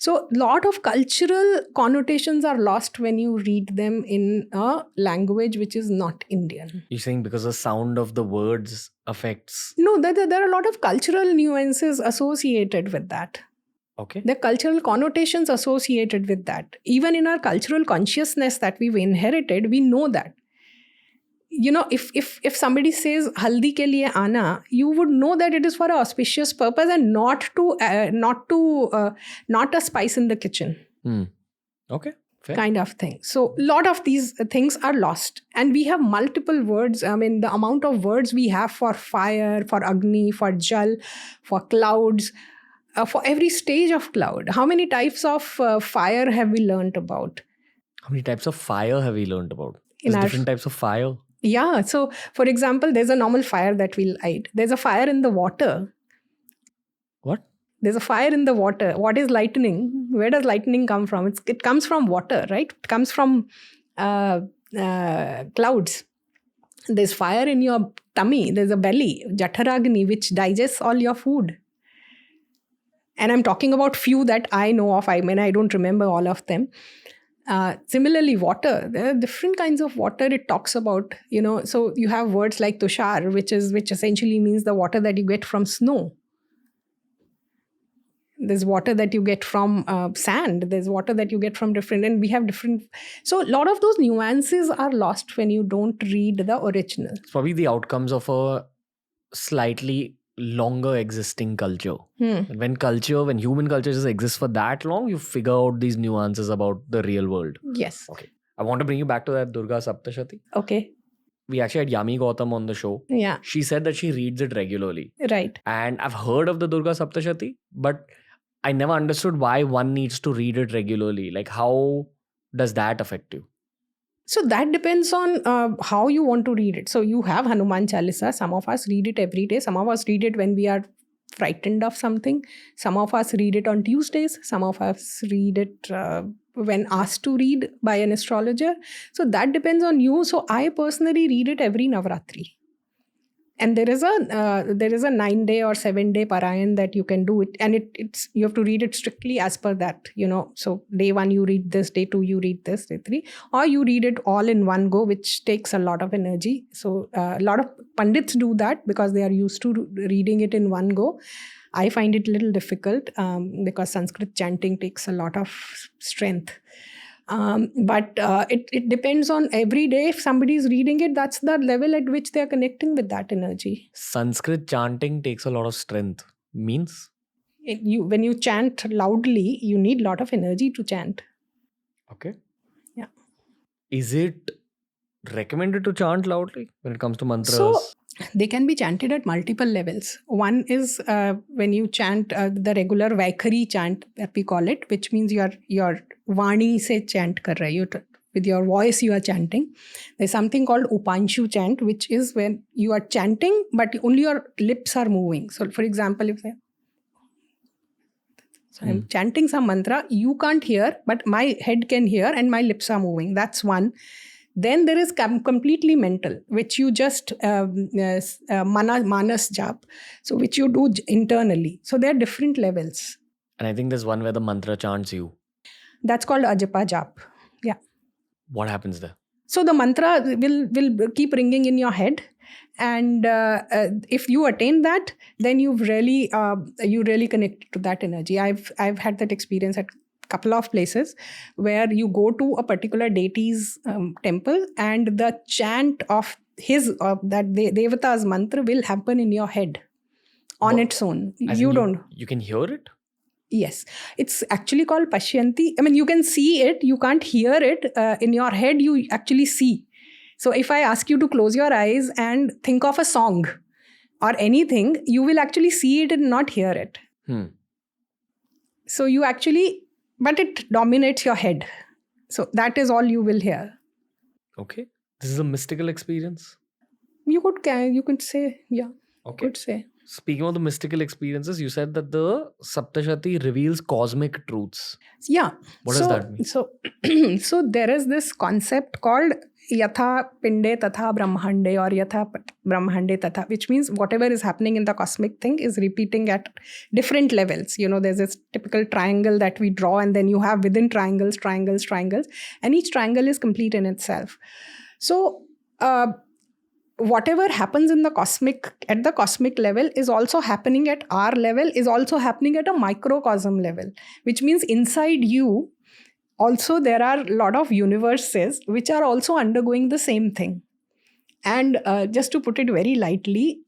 So a lot of cultural connotations are lost when you read them in a language which is not Indian. You're saying because the sound of the words affects. No, there are a lot of cultural nuances associated with that. Okay. The cultural connotations associated with that. Even in our cultural consciousness that we've inherited, we know that. You know, if somebody says haldi ke liye aana, you would know that it is for an auspicious purpose and not a spice in the kitchen. Okay. Fair. Kind of thing. So a lot of these things are lost, and we have multiple words. I mean, the amount of words we have for fire, for agni, for jal, for clouds, for every stage of cloud. How many types of fire have we learnt about? How many types of fire have we learned about? In There's our- different types of fire. Yeah. So, for example, there's a normal fire that we light. There's a fire in the water. What? There's a fire in the water. What is lightning? Where does lightning come from? It comes from water, right? It comes from clouds. There's fire in your tummy. There's a belly, Jatharagni, which digests all your food. And I'm talking about few that I know of. I mean, I don't remember all of them. Similarly, water. There are different kinds of water it talks about, you know. So you have words like tushar, which essentially means the water that you get from snow. There's water that you get from sand. There's water that you get from different, and we have different. So a lot of those nuances are lost when you don't read the original. It's probably the outcomes of a slightly longer existing culture. When human culture just exists for that long, you figure out these nuances about the real world. Yes. Okay. I want to bring you back to that Durga Saptashati. Okay. We actually had Yami Gautam on the show. Yeah. She said that she reads it regularly. Right. And I've heard of the Durga Saptashati, but I never understood why one needs to read it regularly. Like, how does that affect you? So that depends on how you want to read it. So you have Hanuman Chalisa. Some of us read it every day. Some of us read it when we are frightened of something. Some of us read it on Tuesdays. Some of us read it when asked to read by an astrologer. So that depends on you. So I personally read it every Navratri. And there is a 9-day or 7-day Parayan that you can do it, and it's you have to read it strictly as per that, you know. So day 1 you read this, day 2 you read this, day 3, or you read it all in one go, which takes a lot of energy. So a lot of pandits do that because they are used to reading it in one go. I find it a little difficult because Sanskrit chanting takes a lot of strength. But it depends on every day. If somebody is reading it, that's the level at which they are connecting with that energy. Sanskrit chanting takes a lot of strength. Means? When you chant loudly, you need a lot of energy to chant. Okay. Yeah. Is it recommended to chant loudly when it comes to mantras? So they can be chanted at multiple levels. One is when you chant the regular Vaikhari chant that we call it, which means your Vani se chant kar rahe. With your voice you are chanting. There's something called Upanshu chant, which is when you are chanting but only your lips are moving. So for example, if I'm chanting some mantra, you can't hear, but my head can hear and my lips are moving. That's one. Then there is completely mental, which you just manas jap, so which you do internally. So there are different levels. And I think there's one where the mantra chants you. That's called ajapa jap. Yeah. What happens there? So the mantra will keep ringing in your head, and if you attain that, then you really connect to that energy. I've had that experience at couple of places where you go to a particular deity's temple, and the chant of that devata's mantra will happen in your head on its own. You can hear it? Yes. It's actually called Pashyanti. I mean, you can see it, you can't hear it. In your head, you actually see. So if I ask you to close your eyes and think of a song or anything, you will actually see it and not hear it. So you actually... But it dominates your head. So that is all you will hear. Okay. This is a mystical experience? You could say, yeah. Okay. You could say. Speaking of the mystical experiences, you said that the Saptashati reveals cosmic truths. Yeah. What does that mean? So there is this concept called yatha pinde tatha brahmande or yatha brahmande tatha, which means whatever is happening in the cosmic thing is repeating at different levels. There's this typical triangle that we draw, and then you have within triangles, and each triangle is complete in itself. So whatever happens in the cosmic level is also happening at our level, is also happening at a microcosm level, which means inside you also there are a lot of universes which are also undergoing the same thing. And just to put it very lightly,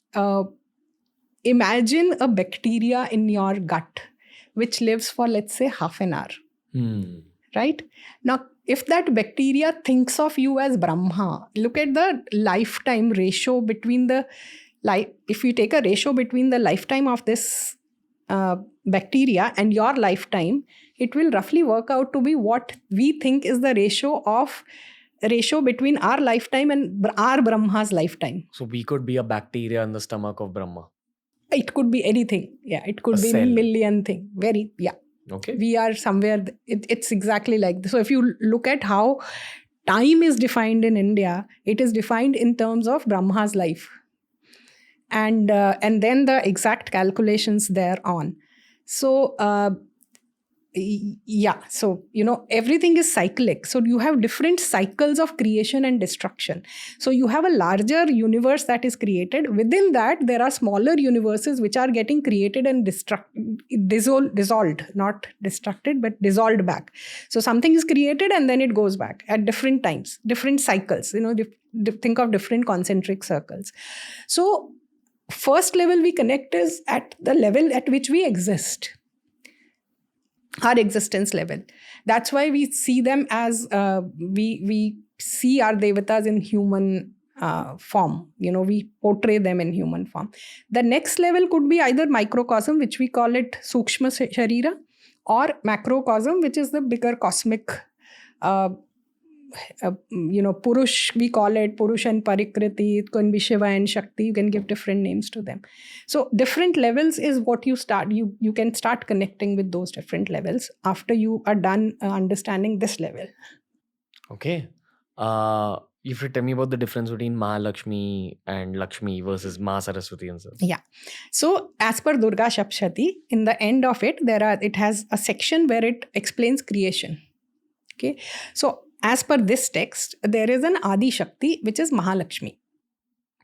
imagine a bacteria in your gut which lives for, let's say, half an hour. Right? Now, if that bacteria thinks of you as Brahma, look at the lifetime ratio between if you take a ratio between the lifetime of this bacteria and your lifetime, it will roughly work out to be what we think is the ratio between our lifetime and our Brahma's lifetime. So we could be a bacteria in the stomach of Brahma. It could be anything. Yeah, it could A be cell. million thing. Okay. We are somewhere, it's exactly like this. So if you look at how time is defined in India, it is defined in terms of Brahma's life. And then the exact calculations thereon. So, so, everything is cyclic. So you have different cycles of creation and destruction. So you have a larger universe that is created. Within that, there are smaller universes which are getting created and dissolved, not destructed, but dissolved back. So something is created and then it goes back at different times, different cycles, think of different concentric circles. So first level we connect is at the level at which we exist. Our existence level. That's why we see them as we see our devatas in human form. We portray them in human form. The next level could be either microcosm, which we call it Sukshma Sharira, or macrocosm, which is the bigger cosmic. Purush, we call it Purush and Parikriti. It can be Shiva and Shakti. You can give different names to them. So different levels is what you start. You can start connecting with those different levels after you are done understanding this level. Okay. If you tell me about the difference between Mahalakshmi and Lakshmi versus Ma Saraswati and so. Yeah. So as per Durga Saptashati, in the end of it, it has a section where it explains creation. Okay. So as per this text, there is an Adi Shakti, which is Mahalakshmi.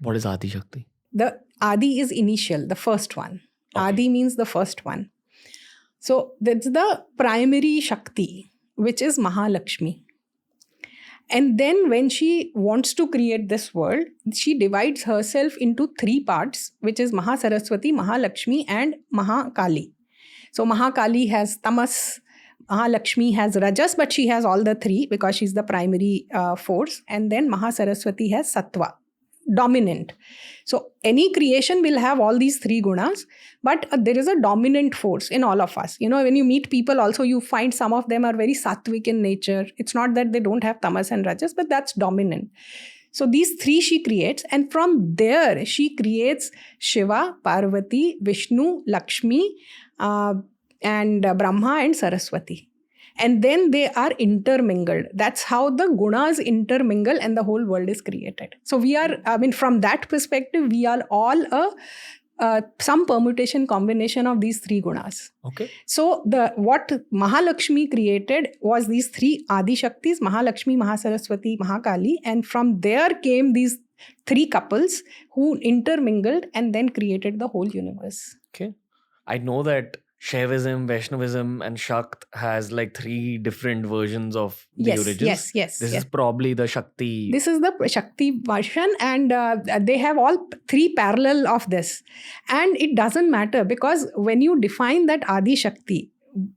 What is Adi Shakti? The Adi is initial, the first one. Okay. Adi means the first one. So that's the primary Shakti, which is Mahalakshmi. And then when she wants to create this world, she divides herself into three parts, which is Mahasaraswati, Mahalakshmi, and Mahakali. So Mahakali has tamas, Mahalakshmi has rajas, but she has all the three because she's the primary force. And then Mahasaraswati has sattva, dominant. So any creation will have all these three gunas, but there is a dominant force in all of us. When you meet people also, you find some of them are very sattvic in nature. It's not that they don't have tamas and rajas, but that's dominant. So these three she creates, and from there she creates Shiva, Parvati, Vishnu, Lakshmi, and Brahma and Saraswati. And then they are intermingled. That's how the gunas intermingle and the whole world is created. So from that perspective, we are all some permutation combination of these three gunas. Okay. So what Mahalakshmi created was these three Adi Shaktis, Mahalakshmi, Mahasaraswati, Mahakali, and from there came these three couples who intermingled and then created the whole universe. Okay. I know that Shaivism, Vaishnavism, and Shakt has like three different versions of the origins. Yes. This is probably the Shakti. This is the Shakti version, and they have all three parallel of this. And it doesn't matter, because when you define that Adi Shakti,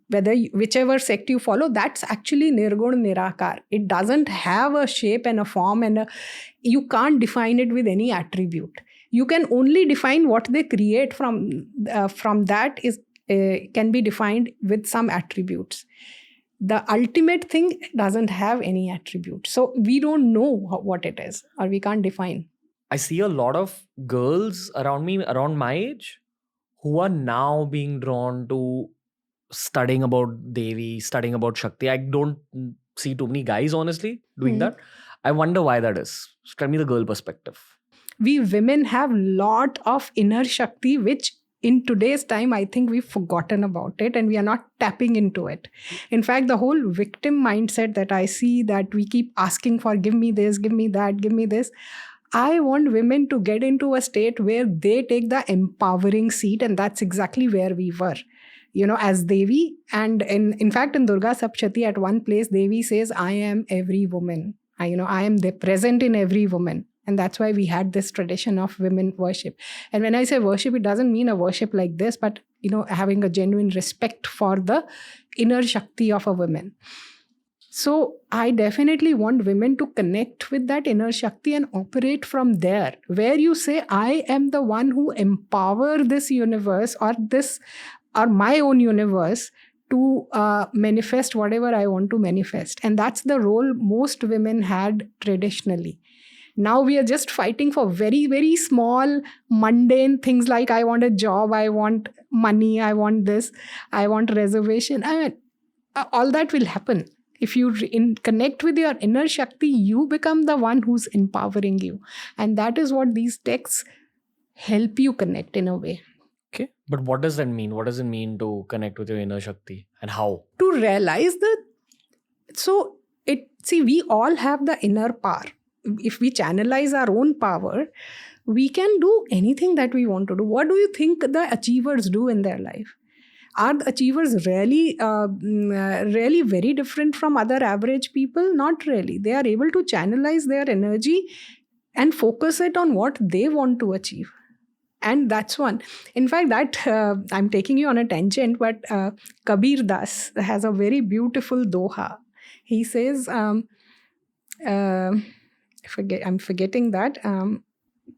whichever sect you follow, that's actually Nirgun Nirakar. It doesn't have a shape and a form, and you can't define it with any attribute. You can only define what they create from that is can be defined with some attributes. The ultimate thing doesn't have any attribute. So we don't know what it is, or we can't define. I see a lot of girls around me, around my age, who are now being drawn to studying about Devi, studying about Shakti. I don't see too many guys, honestly, doing that. I wonder why that is. So tell me the girl perspective. We women have lot of inner Shakti, which in today's time, I think we've forgotten about it and we are not tapping into it. In fact, the whole victim mindset that I see, that we keep asking for, give me this, give me that, give me this. I want women to get into a state where they take the empowering seat, and that's exactly where we were, as Devi. And in fact, in Durga Saptashati, at one place, Devi says, I am every woman. I am present in every woman. And that's why we had this tradition of women worship. And when I say worship, it doesn't mean a worship like this, but, having a genuine respect for the inner Shakti of a woman. So I definitely want women to connect with that inner Shakti and operate from there, where you say, I am the one who empower this universe or my own universe to manifest whatever I want to manifest. And that's the role most women had traditionally. Now we are just fighting for very, very small, mundane things like I want a job, I want money, I want this, I want reservation. I mean, all that will happen. If you connect with your inner Shakti, you become the one who's empowering you. And that is what these texts help you connect in a way. Okay. But what does that mean? What does it mean to connect with your inner Shakti, and how? To realize we all have the inner power. If we channelize our own power, we can do anything that we want to do. What do you think the achievers do in their life? Are the achievers really very different from other average people? Not really. They are able to channelize their energy and focus it on what they want to achieve. And that's one. In fact, that I'm taking you on a tangent, but Kabir Das has a very beautiful doha. He says, I'm forgetting that.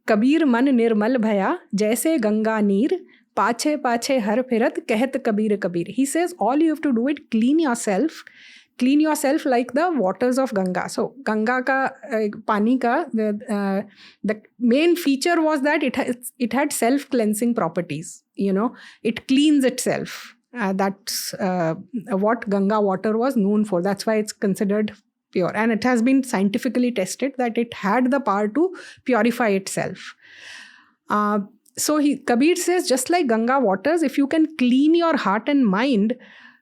Kabir man nirmal bhaya, jaise ganga neer, pache pache har phirat, kehat kabir kabir. He says, all you have to do is clean yourself like the waters of Ganga. So Ganga ka pani ka the main feature was that it had self-cleansing properties. It cleans itself. That's what Ganga water was known for. That's why it's considered pure, and it has been scientifically tested that it had the power to purify itself. So Kabir says, just like Ganga waters, if you can clean your heart and mind,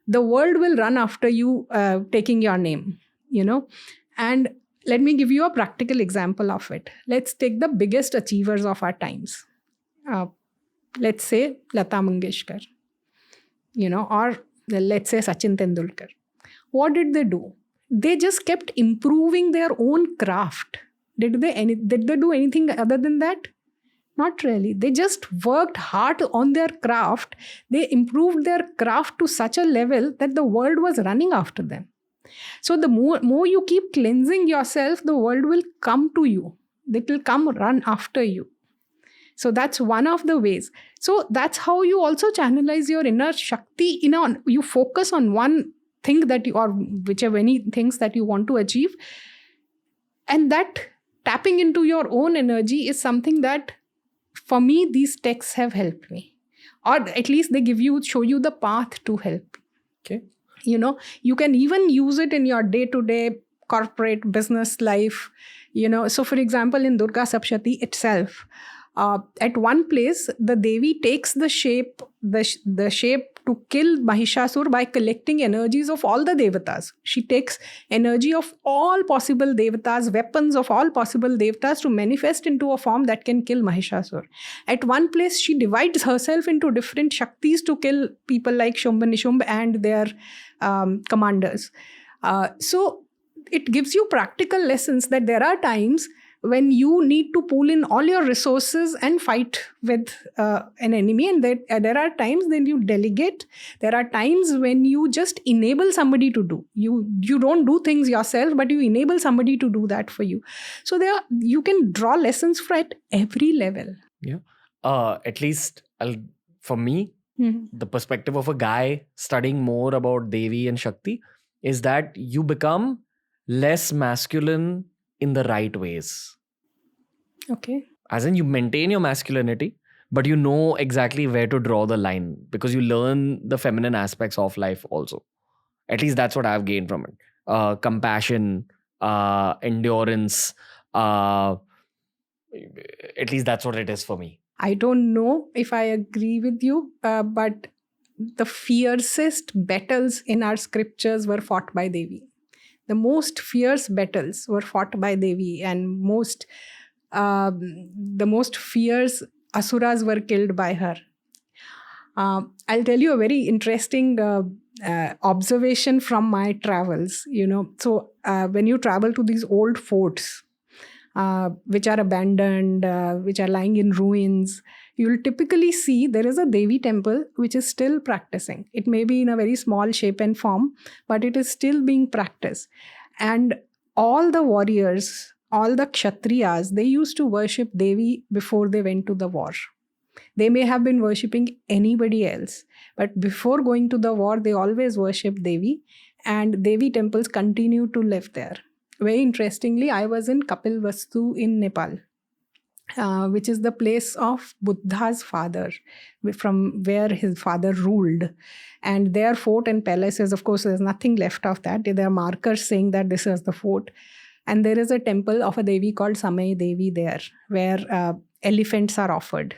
the world will run after you, taking your name, And let me give you a practical example of it. Let's take the biggest achievers of our times. Let's say Lata Mangeshkar, or let's say Sachin Tendulkar. What did they do? They just kept improving their own craft. Did they do anything other than that? Not really. They just worked hard on their craft. They improved their craft to such a level that the world was running after them. So the more you keep cleansing yourself, the world will come to you. It will come run after you. So that's one of the ways. So that's how you also channelize your inner Shakti. You focus on one thing or whichever any things that you want to achieve. And that tapping into your own energy is something that, for me, these texts have helped me, or at least they show you the path to help. Okay. You can even use it in your day-to-day corporate business life. So for example, in Durga Saptashati itself, at one place, the Devi takes the shape to kill Mahishasur by collecting energies of all the devatas. She takes energy of all possible devatas, weapons of all possible devatas, to manifest into a form that can kill Mahishasur. At one place, she divides herself into different Shaktis to kill people like Shumba Nishumba and their commanders. So it gives you practical lessons that there are times when you need to pull in all your resources and fight with an enemy, and there are times when you delegate. There are times when you just enable somebody to do. You don't do things yourself, but you enable somebody to do that for you. So you can draw lessons from at every level. Yeah. At least for me, the perspective of a guy studying more about Devi and Shakti is that you become less masculine in the right ways. Okay. As in, you maintain your masculinity, but you know exactly where to draw the line, because you learn the feminine aspects of life also. At least that's what I've gained from it. Compassion, endurance. At least that's what it is for me. I don't know if I agree with you, but the fiercest battles in our scriptures were fought by Devi. The most fierce battles were fought by Devi, and the most fierce asuras were killed by her. I'll tell you a very interesting observation from my travels. So when you travel to these old forts, which are abandoned, which are lying in ruins, you'll typically see there is a Devi temple which is still practicing. It may be in a very small shape and form, but it is still being practiced. And all the warriors, all the Kshatriyas, they used to worship Devi before they went to the war. They may have been worshipping anybody else, but before going to the war, they always worshipped Devi, and Devi temples continue to live there. Very interestingly, I was in Kapilvastu in Nepal, which is the place of Buddha's father, from where his father ruled. And their fort and palaces, of course, there's nothing left of that. There are markers saying that this is the fort. And there is a temple of a Devi called Samay Devi there, where elephants are offered.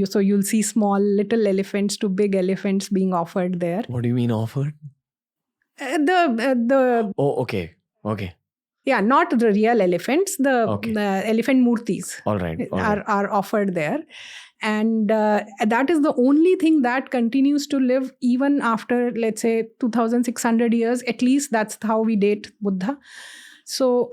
So you'll see small little elephants to big elephants being offered there. What do you mean offered? Oh, okay. Yeah, not the real elephants, the elephant murtis All right. are offered there. And that is the only thing that continues to live even after, let's say, 2,600 years. At least that's how we date Buddha. So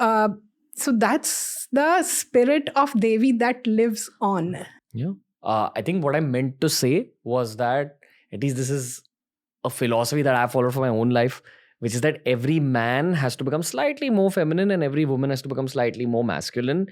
that's the spirit of Devi that lives on. Yeah. I think what I meant to say was that at least this is a philosophy that I followed for my own life, which is that every man has to become slightly more feminine and every woman has to become slightly more masculine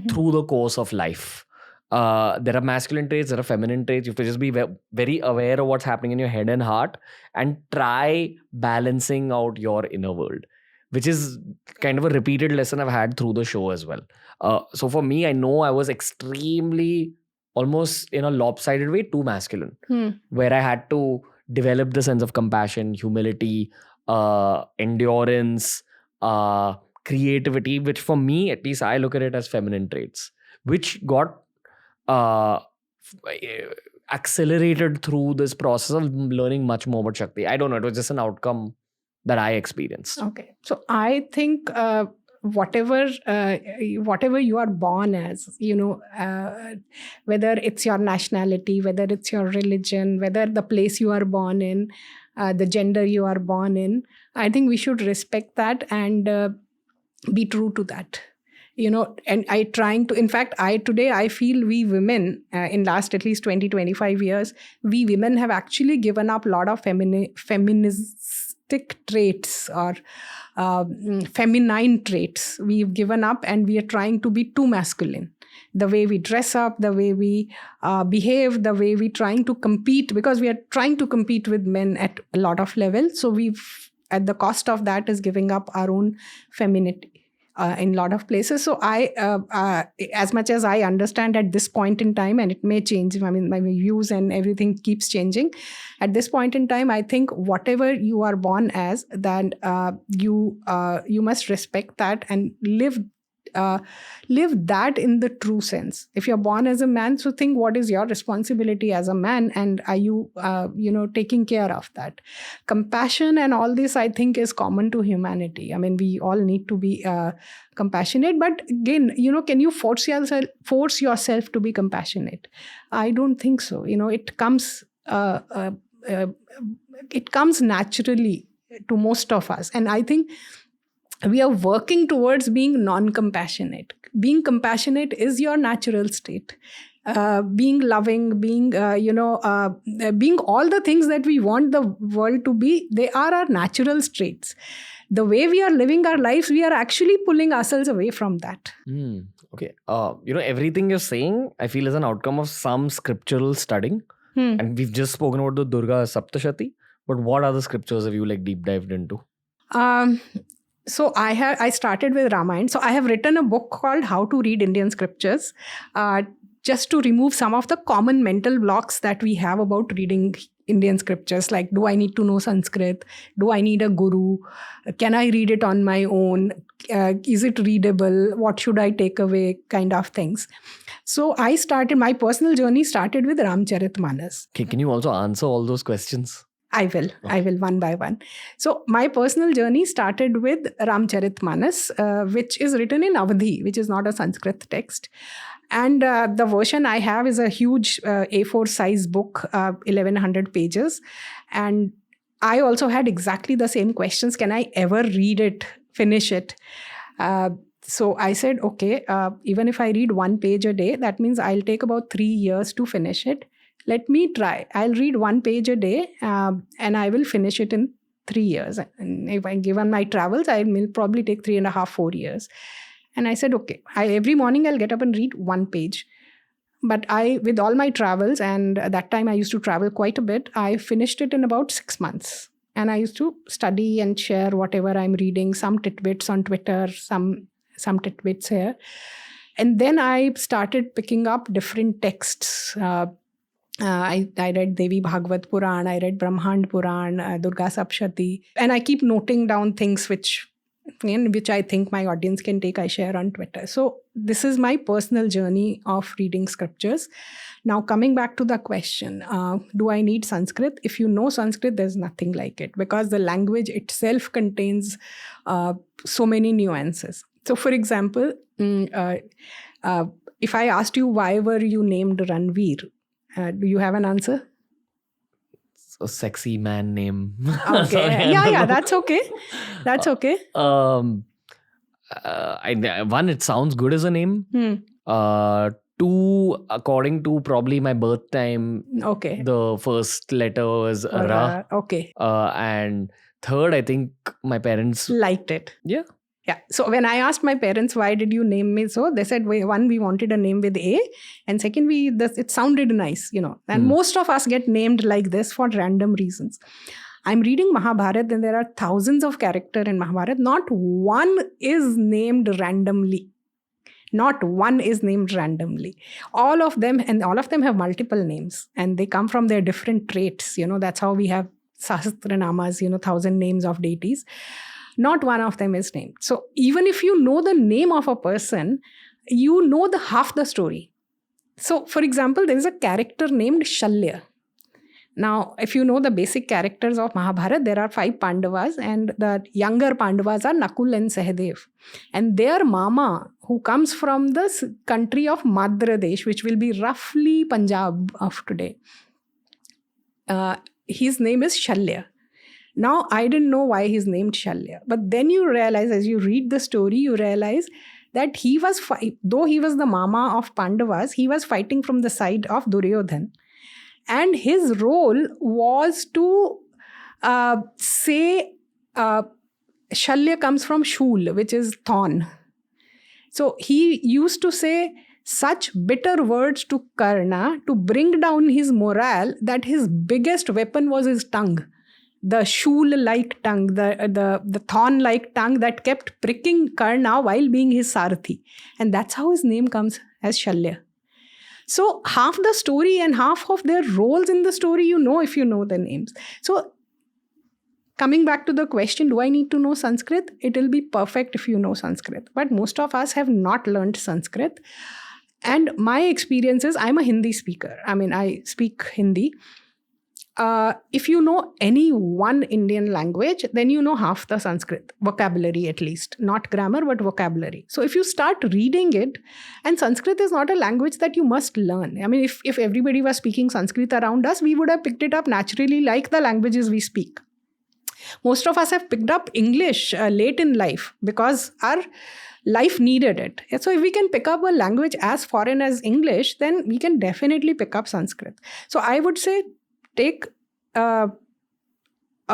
through the course of life. There are masculine traits, there are feminine traits. You have to just be very aware of what's happening in your head and heart and try balancing out your inner world, which is kind of a repeated lesson I've had through the show as well. So for me, I know I was extremely, almost in a lopsided way, too masculine, where I had to develop the sense of compassion, humility, endurance, creativity, which for me, at least I look at it as feminine traits, which got accelerated through this process of learning much more about Shakti. I don't know, it was just an outcome that I experienced. Okay. So I think whatever you are born as, whether it's your nationality, whether it's your religion, whether the place you are born in, the gender you are born in, I think we should respect that and be true to that. And today I feel we women, in last at least 20-25 years, we women have actually given up a lot of feministic traits or feminine traits. We've given up and we are trying to be too masculine. The way we dress up, the way we behave, the way we're trying to compete, because we are trying to compete with men at a lot of levels. So at the cost of that is giving up our own femininity. In a lot of places. So I, as much as I understand at this point in time, and it may change, my views and everything keeps changing. At this point in time, I think whatever you are born as, then you must respect that and live that in the true sense. If you're born as a man, so think what is your responsibility as a man, and are you taking care of that? Compassion and all this, I think, is common to humanity. We all need to be compassionate, but again, can you force yourself to be compassionate? I don't think so. It comes naturally to most of us, and I think we are working towards being non-compassionate. Being compassionate is your natural state. Being loving, being being all the things that we want the world to be, they are our natural traits. The way we are living our lives, we are actually pulling ourselves away from that. Okay. Everything you're saying, I feel is an outcome of some scriptural studying. And we've just spoken about the Durga Saptashati. But what other scriptures have you deep dived into? So I started with Ramayana. So I have written a book called How to Read Indian Scriptures, just to remove some of the common mental blocks that we have about reading Indian scriptures, like, do I need to know Sanskrit? Do I need a guru? Can I read it on my own? Is it readable? What should I take away? Kind of things. So my personal journey started with Ramcharitmanas. Can you also answer all those questions? I will one by one. So my personal journey started with Ramcharitmanas, which is written in Awadhi, which is not a Sanskrit text. And the version I have is a huge A4 size book, 1100 pages. And I also had exactly the same questions. Can I ever read it, finish it? So I said, okay, even if I read 1 page a day, that means I'll take about 3 years to finish it. Let me try. I'll read 1 page a day and I will finish it in 3 years. And if I'm given my travels, I will probably take 3.5, 4 years. And I said, okay, every morning I'll get up and read 1 page. But with all my travels, and at that time I used to travel quite a bit, I finished it in about 6 months. And I used to study and share whatever I'm reading, some tidbits on Twitter, some tidbits here. And then I started picking up different texts. I read Devi Bhagavad Puran, I read Brahmand Puran, Durga Saptashati, and I keep noting down things which I think my audience can take, I share on Twitter. So this is my personal journey of reading scriptures. Now coming back to the question, do I need Sanskrit? If you know Sanskrit, there's nothing like it, because the language itself contains so many nuances. So for example, if I asked you, why were you named Ranveer? Do you have an answer? It's a sexy man name. Okay. Sorry, yeah, that's okay. That's okay. One, it sounds good as a name. 2, according to probably my birth time, Okay. the first letter was Ra. Okay. And 3rd, I think my parents liked it. Yeah. Yeah. So when I asked my parents, why did you name me so? They said, one, we wanted a name with A. And second, it sounded nice, And most of us get named like this for random reasons. I'm reading Mahabharata and there are thousands of characters in Mahabharata. Not one is named randomly. Not one is named randomly. All of them have multiple names. And they come from their different traits. That's how we have Sahasranamas, 1,000 names of deities. Not one of them is named. So even if you know the name of a person, you know half the story. So for example, there is a character named Shalya. Now, if you know the basic characters of Mahabharata, there are 5 Pandavas, and the younger Pandavas are Nakul and Sahadev. And their mama, who comes from the country of Madhya Pradesh, which will be roughly Punjab of today, his name is Shalya. Now, I didn't know why he's named Shalya. But then you realize, as you read the story, you realize that though he was the mama of Pandavas, he was fighting from the side of Duryodhan. And his role was to say, Shalya comes from Shul, which is thorn. So he used to say such bitter words to Karna to bring down his morale that his biggest weapon was his tongue. The shul-like tongue, the thorn-like tongue that kept pricking Karna while being his Sarathi. And that's how his name comes as Shalya. So half the story and half of their roles in the story, if you know the names. So coming back to the question, do I need to know Sanskrit? It will be perfect if you know Sanskrit. But most of us have not learned Sanskrit. And my experience is, I'm a Hindi speaker. I speak Hindi. If you know any one Indian language, then you know half the Sanskrit, vocabulary at least. Not grammar, but vocabulary. So if you start reading it, and Sanskrit is not a language that you must learn. If everybody was speaking Sanskrit around us, we would have picked it up naturally like the languages we speak. Most of us have picked up English late in life because our life needed it. So if we can pick up a language as foreign as English, then we can definitely pick up Sanskrit. So I would say, take a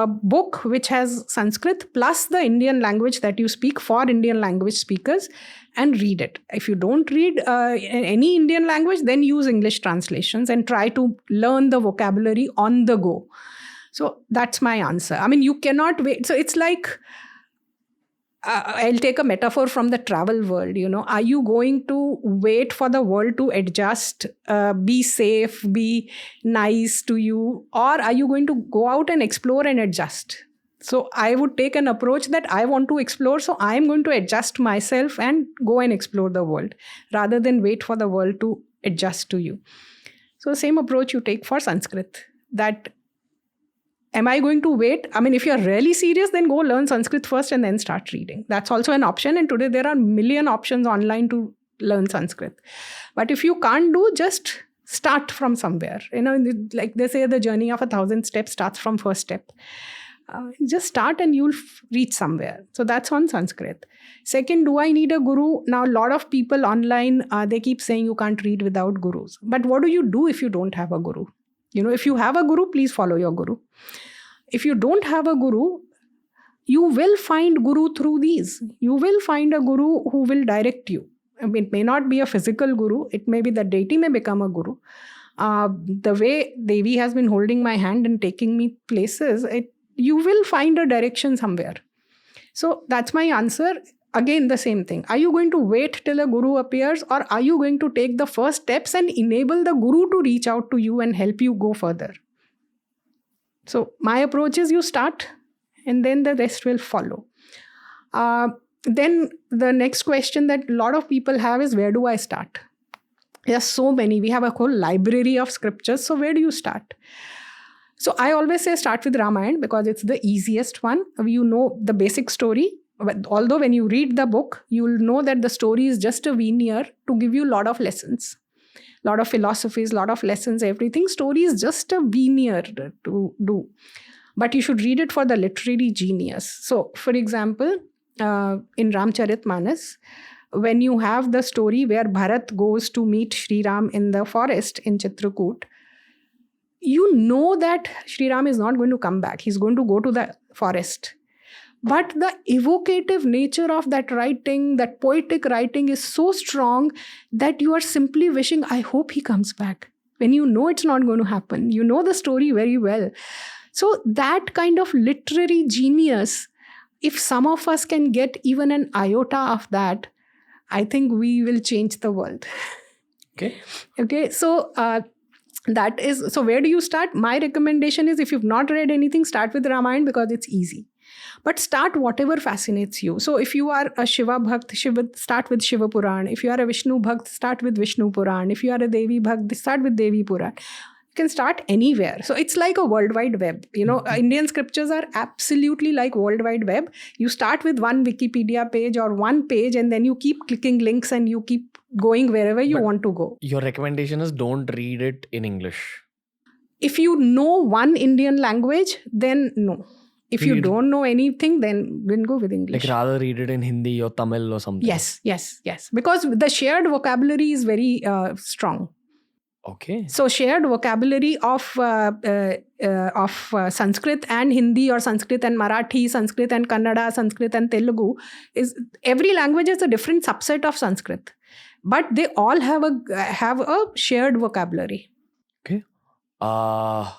book which has Sanskrit plus the Indian language that you speak for Indian language speakers and read it. If you don't read any Indian language, then use English translations and try to learn the vocabulary on the go. So that's my answer. You cannot wait. So it's like I'll take a metaphor from the travel world. Are you going to wait for the world to adjust, be safe, be nice to you, or are you going to go out and explore and adjust? So I would take an approach that I want to explore, so I'm going to adjust myself and go and explore the world rather than wait for the world to adjust to you. So same approach you take for Sanskrit. That am I going to wait? I mean, if you're really serious, then go learn Sanskrit first and then start reading. That's also an option. And today there are a million options online to learn Sanskrit. But if you can't do, just start from somewhere. Like they say, the journey of 1,000 steps starts from first step. Just start and you'll reach somewhere. So that's on Sanskrit. Second, do I need a guru? Now, a lot of people online, they keep saying you can't read without gurus. But what do you do if you don't have a guru? If you have a guru, please follow your guru. If you don't have a guru, you will find guru through these. You will find a guru who will direct you. I mean, it may not be a physical guru. It may be the deity may become a guru. The way Devi has been holding my hand and taking me places, you will find a direction somewhere. So that's my answer. Again, the same thing. Are you going to wait till a guru appears, or are you going to take the first steps and enable the guru to reach out to you and help you go further? So my approach is you start and then the rest will follow. Then the next question that a lot of people have is, where do I start? There are so many. We have a whole library of scriptures. So where do you start? So I always say start with Ramayana because it's the easiest one. You know the basic story. Although when you read the book, you'll know that the story is just a veneer to give you a lot of lessons, a lot of philosophies, a lot of lessons, everything. Story is just a veneer to do. But you should read it for the literary genius. So, for example, in Ramcharitmanas, when you have the story where Bharat goes to meet Sri Ram in the forest in Chitrakoot, you know that Sri Ram is not going to come back. He's going to go to the forest. But the evocative nature of that writing, that poetic writing is so strong that you are simply wishing, I hope he comes back. When you know it's not going to happen, you know the story very well. So that kind of literary genius, if some of us can get even an iota of that, I think we will change the world. Okay. So that is, so where do you start? My recommendation is, if you've not read anything, start with Ramayana because it's easy. But start whatever fascinates you. So if you are a Shiva Bhakt, start with Shiva Puran. If you are a Vishnu Bhakt, start with Vishnu Puran. If you are a Devi Bhakt, start with Devi Puran. You can start anywhere. So it's like a worldwide web. Indian scriptures are absolutely like worldwide web. You start with one Wikipedia page or one page, and then you keep clicking links and you keep going wherever you want to go. Your recommendation is don't read it in English. If you know one Indian language, then no. If you don't know anything, then go with English. Like rather read it in Hindi or Tamil or something. Yes. Because the shared vocabulary is very strong. Okay. So shared vocabulary of Sanskrit and Hindi, or Sanskrit and Marathi, Sanskrit and Kannada, Sanskrit and Telugu, is every language is a different subset of Sanskrit, but they all have a shared vocabulary. Okay. Are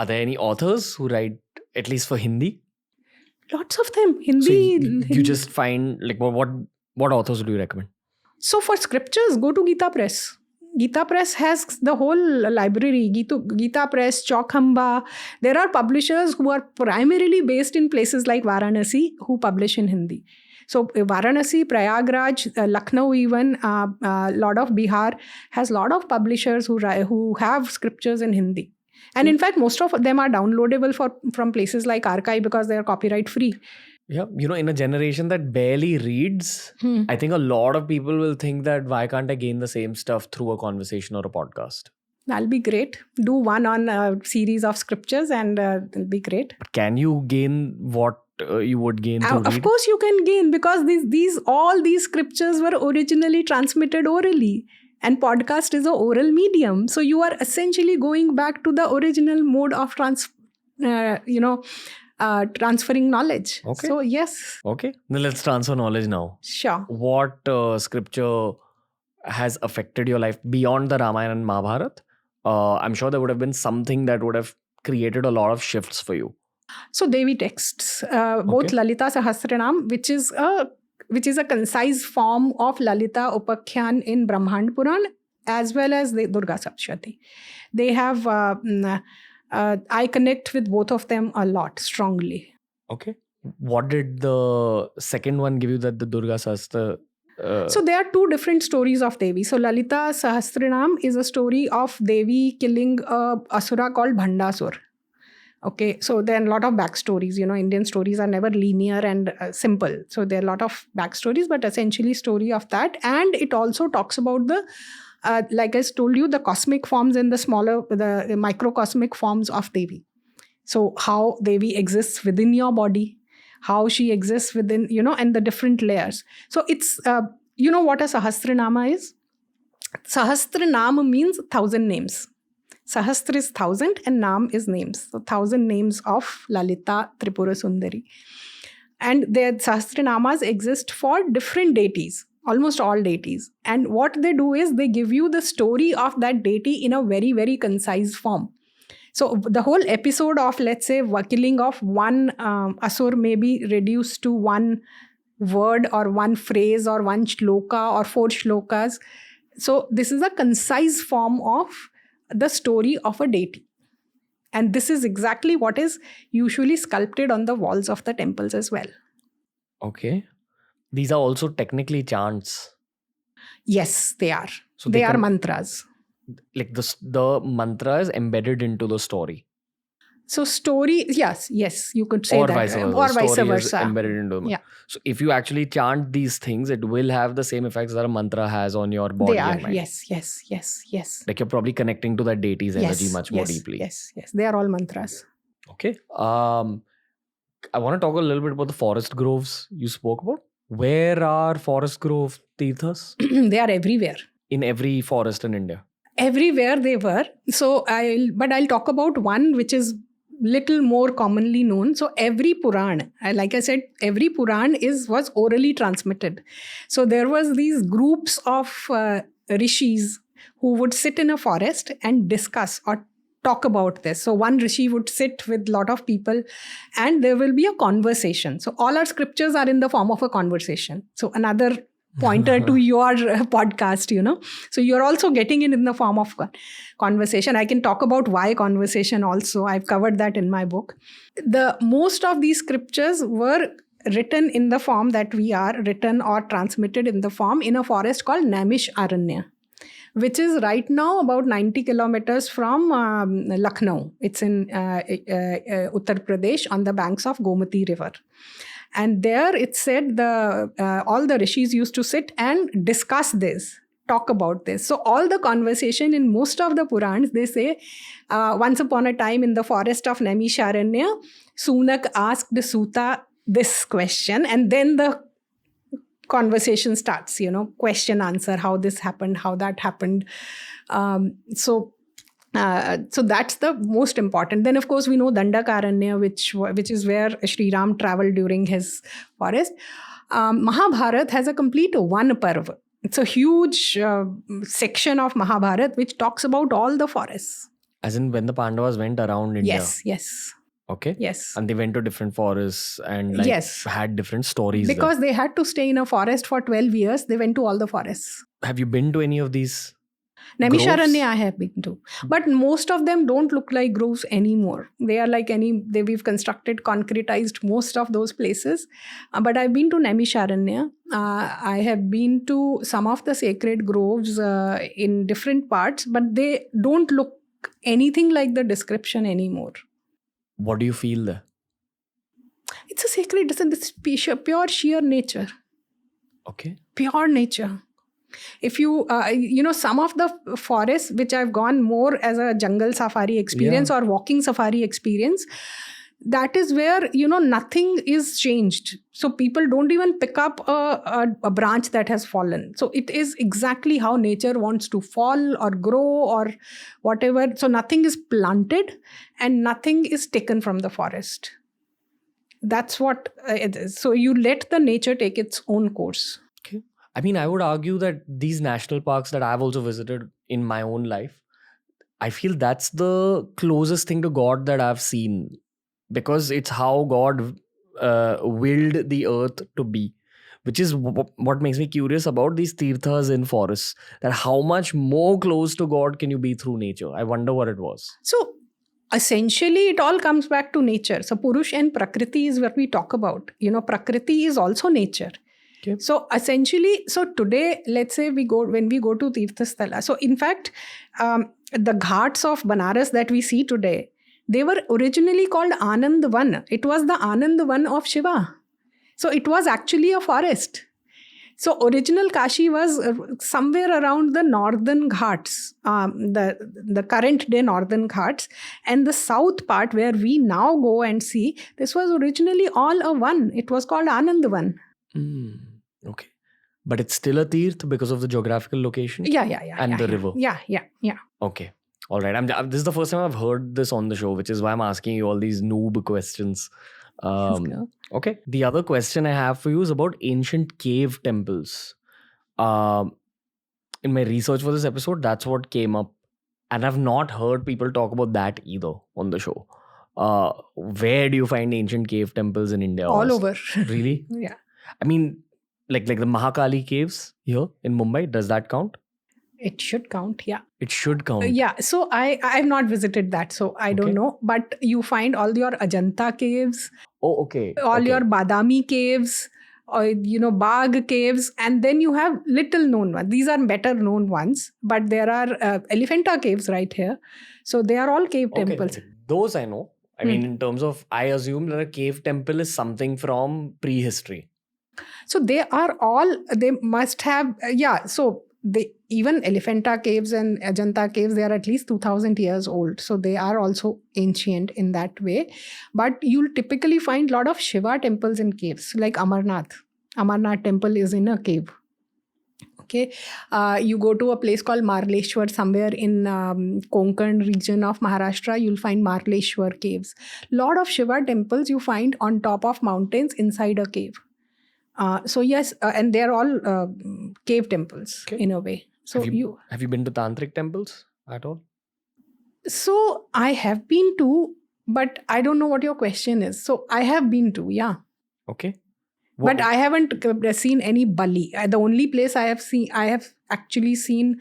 there any authors who write at least for Hindi? Lots of them. Hindi. So you just find, like, what authors do you recommend? So for scriptures, go to Gita Press. Gita Press has the whole library. Gita Press, Chaukhamba. There are publishers who are primarily based in places like Varanasi who publish in Hindi. So Varanasi, Prayagraj, Lucknow even, a lot of Bihar has a lot of publishers who have scriptures in Hindi. And in fact, most of them are downloadable from places like Archive because they are copyright free. Yeah, in a generation that barely reads, I think a lot of people will think that why can't I gain the same stuff through a conversation or a podcast? That'll be great. Do one on a series of scriptures and it'll be great. But can you gain what you would gain through Of course you can gain, because all these scriptures were originally transmitted orally. And podcast is an oral medium. So you are essentially going back to the original mode of transferring knowledge. Okay. So yes. Okay. Then let's transfer knowledge now. Sure. What scripture has affected your life beyond the Ramayana and Mahabharata? I'm sure there would have been something that would have created a lot of shifts for you. So Devi texts, both Okay. Lalita Sahasranam, which is a concise form of Lalita Upakhyan in Brahmand Puran, as well as the Durga Saptashati. They have, I connect with both of them a lot strongly. Okay. What did the second one give you, that the Durga Sastra? So there are two different stories of Devi. So Lalita Sahasranam is a story of Devi killing a asura called Bhandasur. Okay, so there are a lot of backstories. Indian stories are never linear and simple. So there are a lot of backstories, but essentially story of that. And it also talks about the, like I told you, the cosmic forms and the microcosmic forms of Devi. So how Devi exists within your body, how she exists within, and the different layers. So it's, what a Sahasranama is? Sahasranama means 1,000 names. Sahasra is 1,000 and Nam is names. So 1,000 names of Lalita Tripura Sundari. And their Sahasranamas exist for different deities, almost all deities. And what they do is they give you the story of that deity in a very, very concise form. So the whole episode of, let's say, killing of one asur may be reduced to one word or one phrase or one shloka or 4 shlokas. So this is a concise form of the story of a deity. And this is exactly what is usually sculpted on the walls of the temples as well. Okay. These are also technically chants. Yes, they are. So they are mantras. Like the mantra is embedded into the story. So story, yes, you could say or that. Vice versa. Or The vice story is versa. embedded into the Yeah. So if you actually chant these things, it will have the same effects that a mantra has on your body They are, and mind. yes. Like you're probably connecting to that deity's energy much more deeply. Yes. They are all mantras. Okay. I want to talk a little bit about the forest groves you spoke about. Where are forest grove tirthas? They are everywhere. In every forest in India. Everywhere they were. So I'll talk about one which is little more commonly known. So every Puran, like I said, every Puran was orally transmitted. So there was these groups of rishis who would sit in a forest and discuss or talk about this. So one rishi would sit with a lot of people and there will be a conversation. So all our scriptures are in the form of a conversation. So another pointer to your podcast, So you're also getting it in the form of conversation. I can talk about why conversation also. I've covered that in my book. The most of these scriptures were written in the form that we are written or transmitted in the form in a forest called Namish Aranya, which is right now about 90 kilometers from Lucknow. It's in Uttar Pradesh on the banks of Gomati River. And there it said all the rishis used to sit and discuss this, talk about this. So all the conversation in most of the Purans, they say, once upon a time in the forest of Naimisharanya, Sunak asked Suta this question, and then the conversation starts, question, answer, how this happened, how that happened. So that's the most important. Then, of course, we know Dandakaranya, which is where Sri Ram traveled during his forest. Mahabharata has a complete one parva. It's a huge section of Mahabharata which talks about all the forests. As in when the Pandavas went around India. Yes. Okay. Yes. And they went to different forests and had different stories. Because they had to stay in a forest for 12 years. They went to all the forests. Have you been to any of these? Naimisharanya I have been to. But most of them don't look like groves anymore. They are like we've constructed, concretized most of those places. But I've been to Naimisharanya. I have been to some of the sacred groves in different parts, but they don't look anything like the description anymore. What do you feel there? It's a sacred, it's pure sheer nature. Okay. Pure nature. If you, some of the forests which I've gone more as a jungle safari experience or walking safari experience, that is where, nothing is changed. So people don't even pick up a branch that has fallen. So it is exactly how nature wants to fall or grow or whatever. So nothing is planted and nothing is taken from the forest. That's what it is. So you let the nature take its own course. Okay. I mean, I would argue that these national parks that I've also visited in my own life, I feel that's the closest thing to God that I've seen. because it's how God willed the earth to be. Which is what makes me curious about these tirthas in forests. That how much more close to God can you be through nature? I wonder what it was. So essentially, it all comes back to nature. So Purush and Prakriti is what we talk about. Prakriti is also nature. Okay. So essentially, today, let's say when we go to Tirthasthala. So in fact, the ghats of Banaras that we see today, they were originally called Anand Van. It was the Anand Van of Shiva. So it was actually a forest. So original Kashi was somewhere around the northern ghats, the current day northern ghats, and the south part where we now go and see, this was originally all a one. It was called Anand Van. Okay. But it's still a tirth because of the geographical location? Yeah. And the river? Yeah. Okay. All right. This is the first time I've heard this on the show, which is why I'm asking you all these noob questions. Okay. The other question I have for you is about ancient cave temples. In my research for this episode, that's what came up. And I've not heard people talk about that either on the show. Where do you find ancient cave temples in India? All over. Really? Yeah. I mean, like the Mahakali caves here in Mumbai, does that count? It should count, yeah. It should count. Yeah, so I've not visited that, so I don't know. But you find all your Ajanta caves. Oh, okay. All your Badami caves, or Bagh caves, and then you have little known ones. These are better known ones, but there are Elephanta caves right here. So they are all cave temples. Those I know. I mean, in terms of, I assume that a cave temple is something from prehistory. So they must have, even Elephanta caves and Ajanta caves, they are at least 2000 years old. So they are also ancient in that way. But you'll typically find a lot of Shiva temples in caves, like Amarnath. Amarnath temple is in a cave. Okay. You go to a place called Marleshwar somewhere in Konkan region of Maharashtra, you'll find Marleshwar caves. Lot of Shiva temples you find on top of mountains inside a cave. So yes, and they're all cave temples in a way. So have you been to tantric temples at all? So I have been to, but I don't know what your question is. So I have been to, yeah. Okay. But I haven't seen any Bali. The only place I have actually seen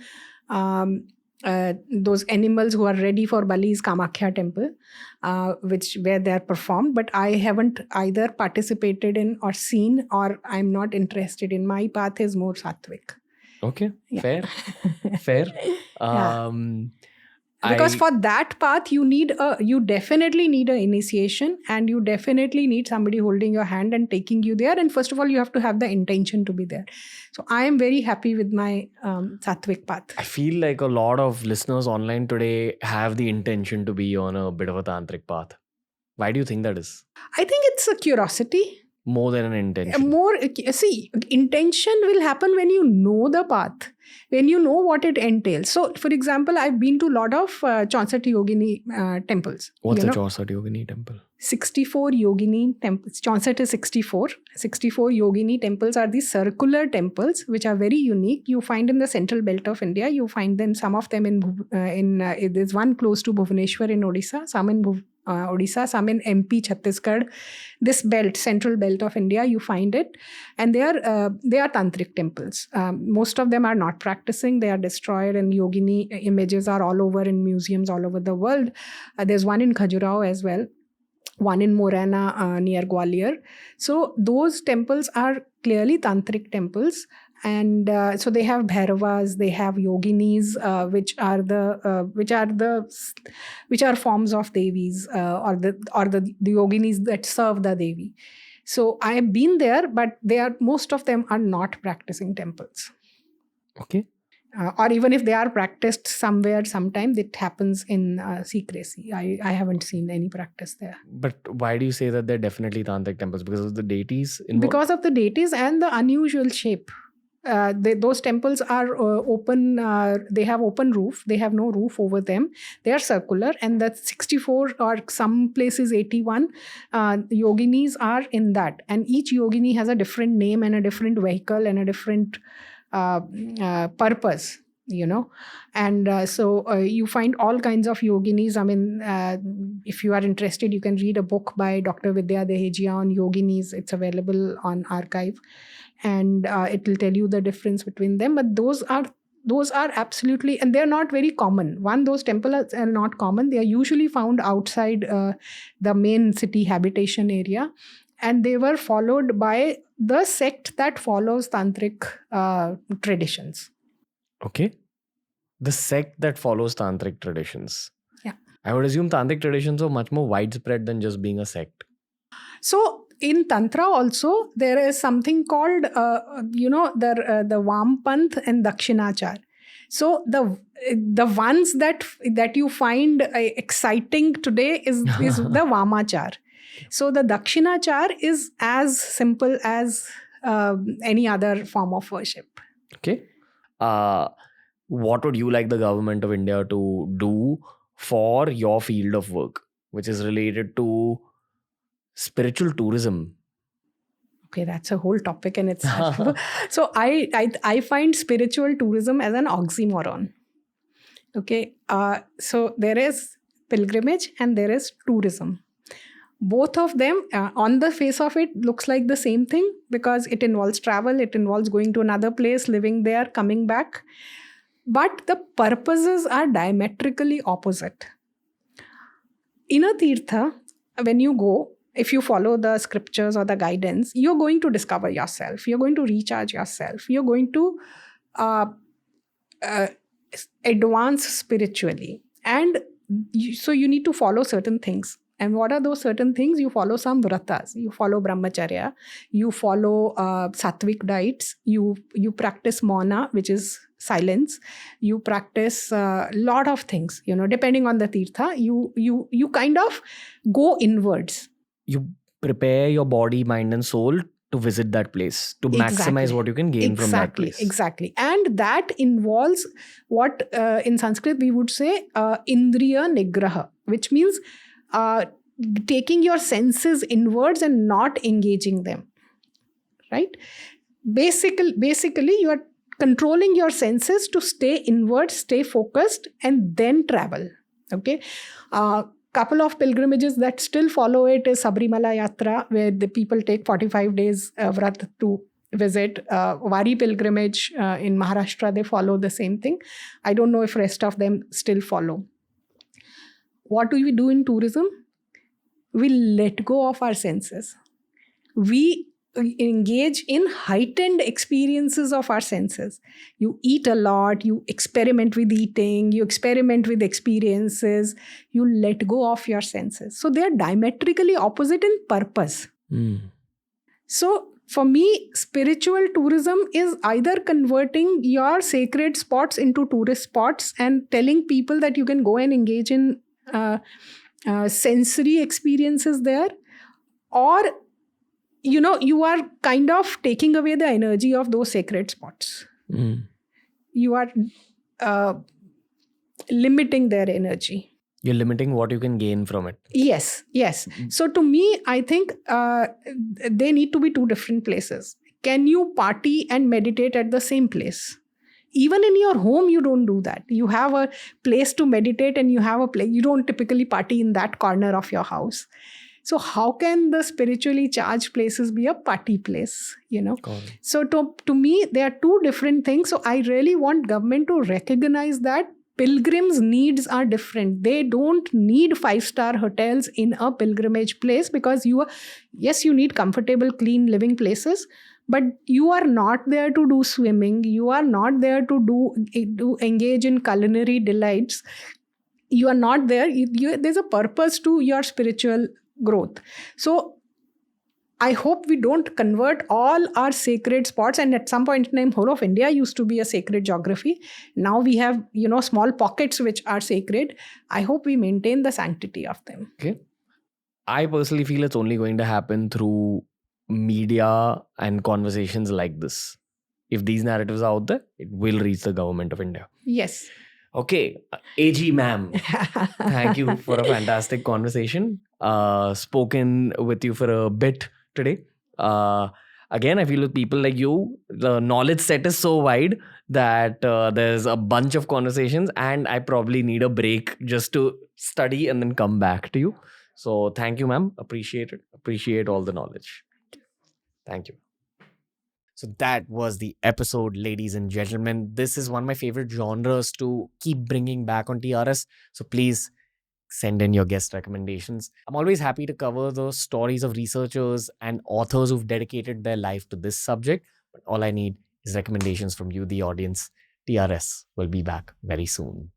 those animals who are ready for Bali is Kamakhya temple, where they are performed. But I haven't either participated in or seen, or I'm not interested in. My path is more sattvic. Okay, yeah. Fair. Yeah. Because for that path, you definitely need an initiation, and you definitely need somebody holding your hand and taking you there. And first of all, you have to have the intention to be there. So I am very happy with my sattvic path. I feel like a lot of listeners online today have the intention to be on a bit of a tantric path. Why do you think that is? I think it's a curiosity. More than an intention. Intention will happen when you know the path, when you know what it entails. So, for example, I've been to a lot of Chaunsat Yogini temples. What's a Chaunsat Yogini temple? 64 Yogini temples. Chaunsat is 64. 64 Yogini temples are these circular temples, which are very unique. You find in the central belt of India. You find them, some of them there's one close to Bhubaneswar in Odisha, some in Odisha, some in MP, Chhattisgarh. This belt, central belt of India, you find it. And they are tantric temples. Most of them are not practicing. They are destroyed, and yogini images are all over in museums all over the world. There's one in Khajuraho as well. One in Morena near Gwalior. So those temples are clearly tantric temples. And so they have bhairavas, they have yoginis, which are forms of devis, or the yoginis that serve the devi. So I have been there, but most of them are not practicing temples. Okay. Or even if they are practiced somewhere, sometime it happens in secrecy. I haven't seen any practice there. But why do you say that they're definitely tantric temples? Because of the deities involved? Because of the deities and the unusual shape. Those temples are open. They have open roof. They have no roof over them. They are circular, and the 64 or some places 81 yoginis are in that. And each yogini has a different name and a different vehicle and a different purpose. And so you find all kinds of yoginis. I mean, if you are interested, you can read a book by Dr. Vidya Dehejia on yoginis. It's available on archive, and it will tell you the difference between them. But those are absolutely, and they're not very common. Those temples are not common. They are usually found outside the main city habitation area, and they were followed by the sect that follows tantric traditions. Okay. The sect that follows tantric traditions. Yeah. I would assume tantric traditions are much more widespread than just being a sect. So in Tantra also, there is something called, the Vampanth and Dakshinachar. So the ones that you find exciting today is the Vamachar. So the Dakshinachar is as simple as any other form of worship. Okay. What would you like the government of India to do for your field of work, which is related to spiritual tourism? Okay, that's a whole topic in itself. So I find spiritual tourism as an oxymoron. Okay, so there is pilgrimage and there is tourism. Both of them, on the face of it, looks like the same thing because it involves travel, it involves going to another place, living there, coming back. But the purposes are diametrically opposite. In a tirtha, when you go, if you follow the scriptures or the guidance, you're going to discover yourself. You're going to recharge yourself. You're going to advance spiritually. And so you need to follow certain things. And what are those certain things? You follow some vratas. You follow brahmacharya. You follow sattvic diets. You practice mauna, which is silence. You practice a lot of things. Depending on the tirtha, you kind of go inwards. You prepare your body, mind, and soul to visit that place, to maximize what you can gain from that place. Exactly. And that involves what in Sanskrit we would say indriya nigraha, which means taking your senses inwards and not engaging them. Right? Basically, you are controlling your senses to stay inward, stay focused, and then travel. Okay. Couple of pilgrimages that still follow it is Sabrimala Yatra, where the people take 45 days vrat to visit. Vari pilgrimage in Maharashtra, they follow the same thing. I don't know if rest of them still follow. What do we do in tourism? We let go of our senses. We engage in heightened experiences of our senses. You eat a lot, you experiment with eating, you experiment with experiences, you let go of your senses. So they are diametrically opposite in purpose. So for me, spiritual tourism is either converting your sacred spots into tourist spots and telling people that you can go and engage in sensory experiences there, or you are kind of taking away the energy of those sacred spots. You are limiting their energy. You're limiting what you can gain from it. Yes. So to me, I think they need to be two different places. Can you party and meditate at the same place? Even in your home, you don't do that. You have a place to meditate and you have a place. You don't typically party in that corner of your house. So how can the spiritually charged places be a party place, So to me, they are two different things. So I really want government to recognize that pilgrims' needs are different. They don't need 5-star hotels in a pilgrimage place because you need comfortable, clean living places, but you are not there to do swimming. You are not there to engage in culinary delights. You are not there. There's a purpose to your spiritual growth. So I hope we don't convert all our sacred spots. And at some point in time, whole of India used to be a sacred geography. Now we have, small pockets which are sacred. I hope we maintain the sanctity of them. Okay. I personally feel it's only going to happen through media and conversations like this. If these narratives are out there, it will reach the government of India. Yes. Okay, AG ma'am, thank you for a fantastic conversation. Spoken with you for a bit today. again, I feel with people like you, the knowledge set is so wide that there's a bunch of conversations, and I probably need a break just to study and then come back to you. So thank you, ma'am. Appreciate it. Appreciate all the knowledge. Thank you. So that was the episode, ladies and gentlemen. This is one of my favorite genres to keep bringing back on TRS. So please send in your guest recommendations. I'm always happy to cover the stories of researchers and authors who've dedicated their life to this subject. But all I need is recommendations from you, the audience. TRS will be back very soon.